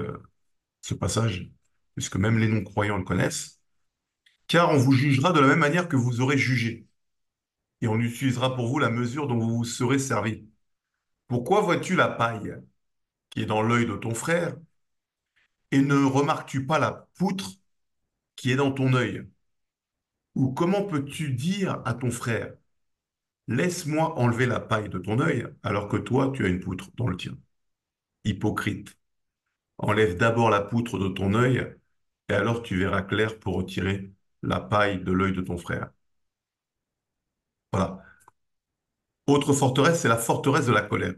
ce passage, puisque même les non-croyants le connaissent. Car on vous jugera de la même manière que vous aurez jugé, et on utilisera pour vous la mesure dont vous vous serez servi. Pourquoi vois-tu la paille qui est dans l'œil de ton frère, et ne remarques-tu pas la poutre qui est dans ton œil? Ou comment peux-tu dire à ton frère, laisse-moi enlever la paille de ton œil, alors que toi, tu as une poutre dans le tien? Hypocrite, enlève d'abord la poutre de ton œil, et alors tu verras clair pour retirer la paille de l'œil de ton frère. Voilà. Autre forteresse, c'est la forteresse de la colère.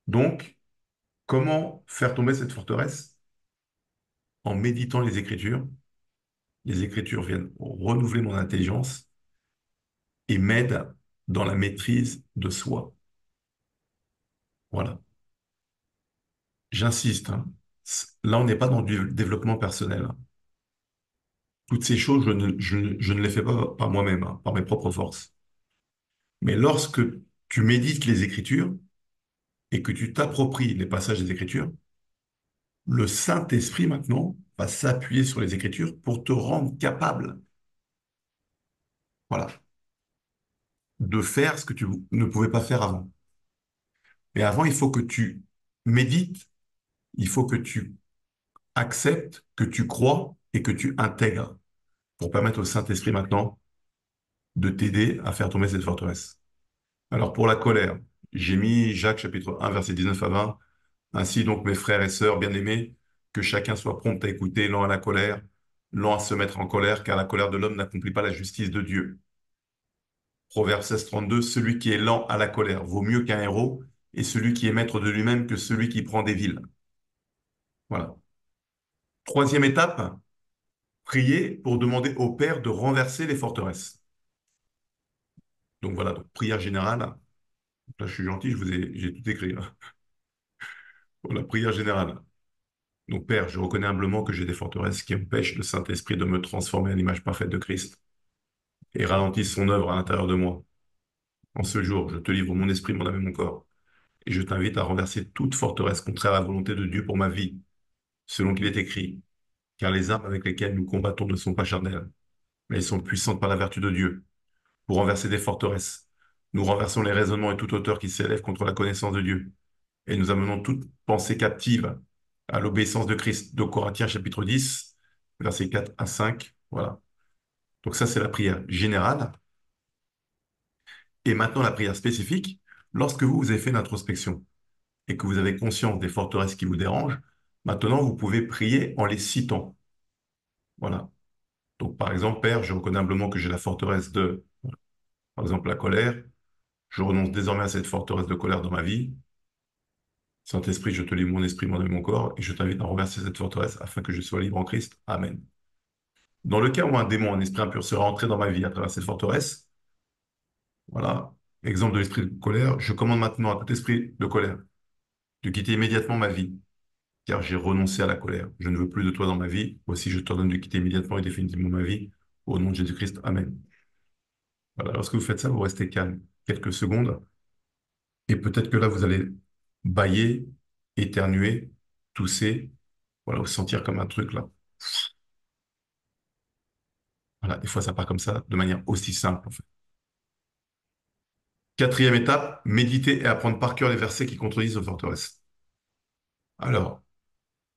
Donc, comment faire tomber cette forteresse? En méditant les Écritures. Les Écritures viennent renouveler mon intelligence et m'aident dans la maîtrise de soi. Voilà. J'insiste, hein. Là, on n'est pas dans du développement personnel, hein. Toutes ces choses, je ne les fais pas par moi-même, hein, par mes propres forces. Mais lorsque tu médites les Écritures et que tu t'appropries les passages des Écritures, le Saint-Esprit maintenant va s'appuyer sur les Écritures pour te rendre capable, voilà, de faire ce que tu ne pouvais pas faire avant. Mais avant, il faut que tu médites, il faut que tu acceptes, que tu crois et que tu intègres pour permettre au Saint-Esprit maintenant de t'aider à faire tomber cette forteresse. Alors pour la colère, j'ai mis Jacques chapitre 1 verset 19 à 20. Ainsi donc mes frères et sœurs bien-aimés, que chacun soit prompt à écouter, lent à la colère, lent à se mettre en colère, car la colère de l'homme n'accomplit pas la justice de Dieu. Proverbe 16, 32, celui qui est lent à la colère vaut mieux qu'un héros, et celui qui est maître de lui-même que celui qui prend des villes. Voilà. Troisième étape, prier pour demander au Père de renverser les forteresses. Donc voilà, donc prière générale. Là, je suis gentil, j'ai tout écrit, là. Voilà, prière générale. Donc Père, je reconnais humblement que j'ai des forteresses qui empêchent le Saint-Esprit de me transformer à l'image parfaite de Christ et ralentissent son œuvre à l'intérieur de moi. En ce jour, je te livre mon esprit, mon âme et mon corps, et je t'invite à renverser toute forteresse contraire à la volonté de Dieu pour ma vie, selon qu'il est écrit. Car les armes avec lesquelles nous combattons ne sont pas charnelles, mais elles sont puissantes par la vertu de Dieu, pour renverser des forteresses. Nous renversons les raisonnements et toute hauteur qui s'élève contre la connaissance de Dieu, et nous amenons toute pensée captive à l'obéissance de Christ. De Corinthiens chapitre 10, versets 4 à 5. Voilà. Donc ça, c'est la prière générale. Et maintenant, la prière spécifique, lorsque vous avez fait l'introspection et que vous avez conscience des forteresses qui vous dérangent, maintenant, vous pouvez prier en les citant. Voilà. Donc, par exemple, Père, je reconnais humblement que j'ai la forteresse de, par exemple, la colère. Je renonce désormais à cette forteresse de colère dans ma vie. Saint-Esprit, je te livre mon esprit, mon âme et mon corps, et je t'invite à renverser cette forteresse afin que je sois libre en Christ. Amen. Dans le cas où un démon, un esprit impur serait entré dans ma vie à travers cette forteresse, voilà, exemple de l'esprit de colère, je commande maintenant à tout esprit de colère de quitter immédiatement ma vie, car j'ai renoncé à la colère. Je ne veux plus de toi dans ma vie. Voici, je t'ordonne de quitter immédiatement et définitivement ma vie. Au nom de Jésus-Christ. Amen. Voilà, lorsque vous faites ça, vous restez calme quelques secondes, et peut-être que là, vous allez bâiller, éternuer, tousser, voilà, vous sentir comme un truc là. Voilà, des fois, ça part comme ça, de manière aussi simple, en fait. Quatrième étape, méditer et apprendre par cœur les versets qui contredisent nos forteresses. Alors,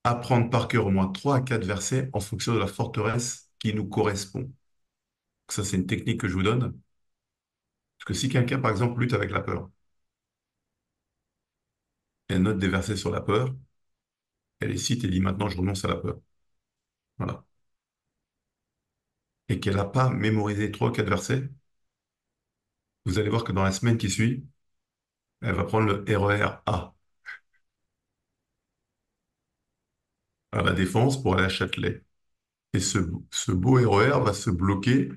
apprendre par cœur au moins 3 à 4 versets en fonction de la forteresse qui nous correspond. Ça, c'est une technique que je vous donne. Parce que si quelqu'un, par exemple, lutte avec la peur, elle note des versets sur la peur, elle les cite et dit maintenant, je renonce à la peur. Voilà. Et qu'elle n'a pas mémorisé 3 ou 4 versets, vous allez voir que dans la semaine qui suit, elle va prendre le RER A à la Défense pour aller à Châtelet. Et ce beau RER va se bloquer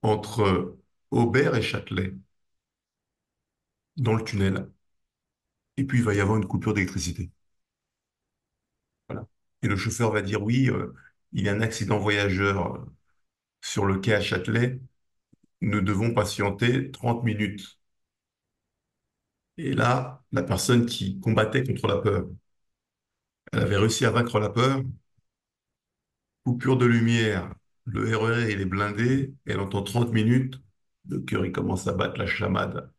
entre Aubert et Châtelet, dans le tunnel. Et puis, il va y avoir une coupure d'électricité. Voilà. Et le chauffeur va dire, oui, il y a un accident voyageur sur le quai à Châtelet. Nous devons patienter 30 minutes. Et là, la personne qui combattait contre la peur, elle avait réussi à vaincre la peur. Coupure de lumière, le RER, il est blindé. Elle entend 30 minutes. Le cœur, il commence à battre la chamade.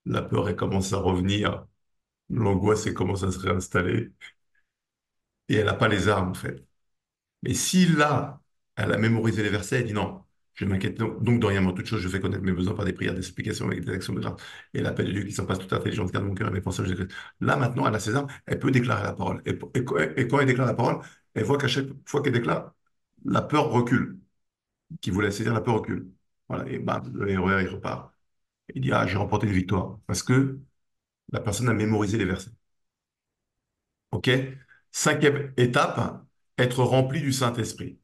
La peur, elle commence à revenir. L'angoisse, elle commence à se réinstaller. Et elle n'a pas les armes, en fait. Mais si là, elle a mémorisé les versets, elle dit non, je m'inquiète donc de rien, mais en toute chose, je fais connaître mes besoins par des prières, des supplications avec des actions de grâce. Et l'appel de Dieu qui surpasse toute intelligence, garde mon cœur et mes pensées, Jésus-Christ. Là, maintenant, elle a ses armes, elle peut déclarer la parole. Et quand elle déclare la parole, elle voit qu'à chaque fois qu'elle déclare, la peur recule. Qui voulait saisir la peur recule. Voilà, et bam, le RER, il repart. Il dit, ah, j'ai remporté une victoire. Parce que la personne a mémorisé les versets. OK? Cinquième étape, être rempli du Saint-Esprit.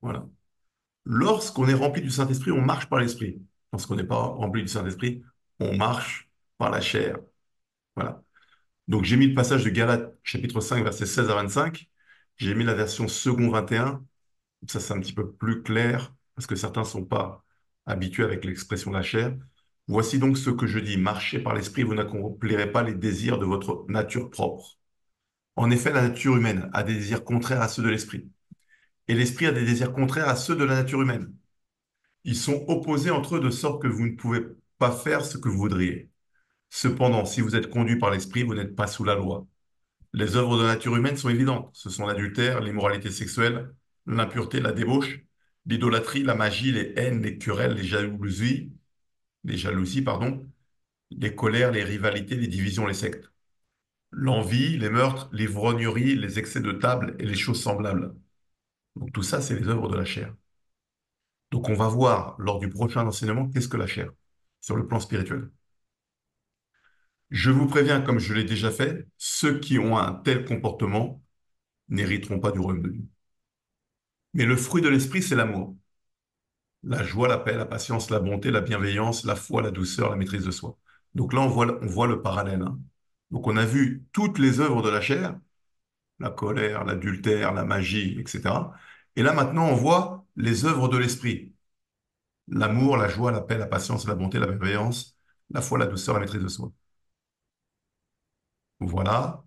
Voilà. Lorsqu'on est rempli du Saint-Esprit, on marche par l'Esprit. Lorsqu'on n'est pas rempli du Saint-Esprit, on marche par la chair. Voilà. Donc j'ai mis le passage de Galates, chapitre 5, versets 16 à 25. J'ai mis la version second 21. Ça, c'est un petit peu plus clair, parce que certains ne sont pas habitués avec l'expression de la chair. Voici donc ce que je dis, marchez par l'Esprit, vous n'accomplirez pas les désirs de votre nature propre. En effet, la nature humaine a des désirs contraires à ceux de l'Esprit, et l'Esprit a des désirs contraires à ceux de la nature humaine. Ils sont opposés entre eux de sorte que vous ne pouvez pas faire ce que vous voudriez. Cependant, si vous êtes conduit par l'Esprit, vous n'êtes pas sous la loi. Les œuvres de la nature humaine sont évidentes. Ce sont l'adultère, l'immoralité sexuelle, l'impureté, la débauche, l'idolâtrie, la magie, les haines, les querelles, les jalousies, pardon, les colères, les rivalités, les divisions, les sectes, l'envie, les meurtres, l'ivrognerie, les excès de table et les choses semblables. Donc tout ça, c'est les œuvres de la chair. Donc on va voir lors du prochain enseignement qu'est-ce que la chair sur le plan spirituel. Je vous préviens, comme je l'ai déjà fait, ceux qui ont un tel comportement n'hériteront pas du royaume de Dieu. Mais le fruit de l'esprit, c'est l'amour, la joie, la paix, la patience, la bonté, la bienveillance, la foi, la douceur, la maîtrise de soi. Donc là, on voit le parallèle, hein. Donc on a vu toutes les œuvres de la chair, la colère, l'adultère, la magie, etc. Et là, maintenant, on voit les œuvres de l'esprit, l'amour, la joie, la paix, la patience, la bonté, la bienveillance, la foi, la douceur, la maîtrise de soi. Voilà.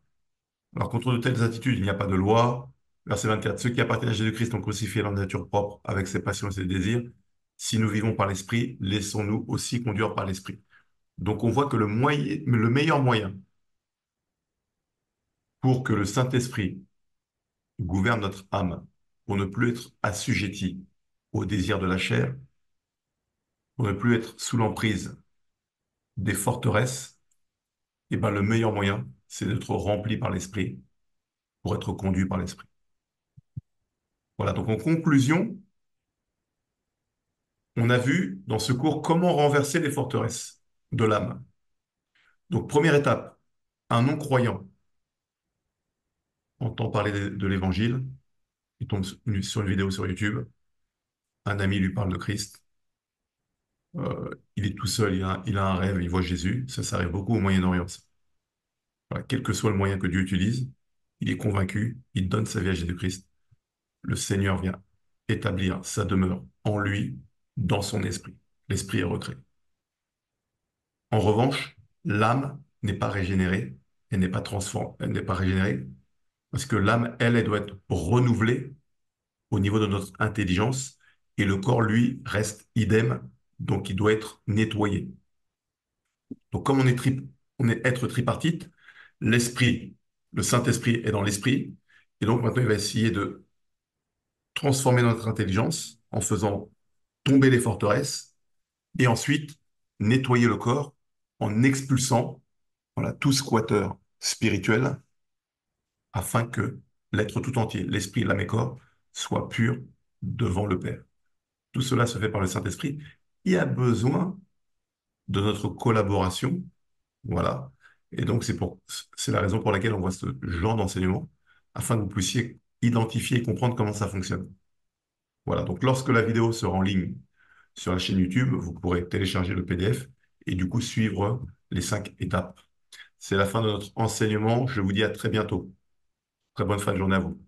Alors, contre de telles attitudes, il n'y a pas de loi. Verset 24. Ceux qui appartiennent à Jésus-Christ ont crucifié leur nature propre avec ses passions et ses désirs. Si nous vivons par l'Esprit, laissons-nous aussi conduire par l'Esprit. Donc, on voit que le meilleur moyen pour que le Saint-Esprit gouverne notre âme, pour ne plus être assujetti aux désirs de la chair, pour ne plus être sous l'emprise des forteresses, eh ben, le meilleur moyen, c'est d'être rempli par l'Esprit pour être conduit par l'Esprit. Voilà. Donc, en conclusion, on a vu dans ce cours comment renverser les forteresses de l'âme. Donc, première étape, un non-croyant entend parler de l'évangile, il tombe sur une vidéo sur YouTube, un ami lui parle de Christ, il est tout seul, il a un rêve, il voit Jésus, ça arrive beaucoup au Moyen-Orient. Ça. Voilà, quel que soit le moyen que Dieu utilise, il est convaincu, il donne sa vie à Jésus-Christ, le Seigneur vient établir sa demeure en lui, dans son esprit. L'esprit est recréé. En revanche, l'âme n'est pas régénérée, elle n'est pas transformée, elle n'est pas régénérée, parce que l'âme, elle doit être renouvelée au niveau de notre intelligence et le corps, lui, reste idem, donc il doit être nettoyé. Donc comme on est être tripartite, l'esprit, le Saint-Esprit est dans l'esprit, et donc maintenant il va essayer de transformer notre intelligence en faisant tomber les forteresses, et ensuite nettoyer le corps en expulsant, voilà, tout squatteur spirituel afin que l'être tout entier, l'esprit, l'âme et corps, soit pur devant le Père. Tout cela se fait par le Saint-Esprit. Il y a besoin de notre collaboration, voilà. Et donc c'est la raison pour laquelle on voit ce genre d'enseignement, afin que vous puissiez identifier et comprendre comment ça fonctionne. Voilà. Donc lorsque la vidéo sera en ligne sur la chaîne YouTube, vous pourrez télécharger le PDF et du coup suivre les 5 étapes. C'est la fin de notre enseignement. Je vous dis à très bientôt. Très bonne fin de journée à vous.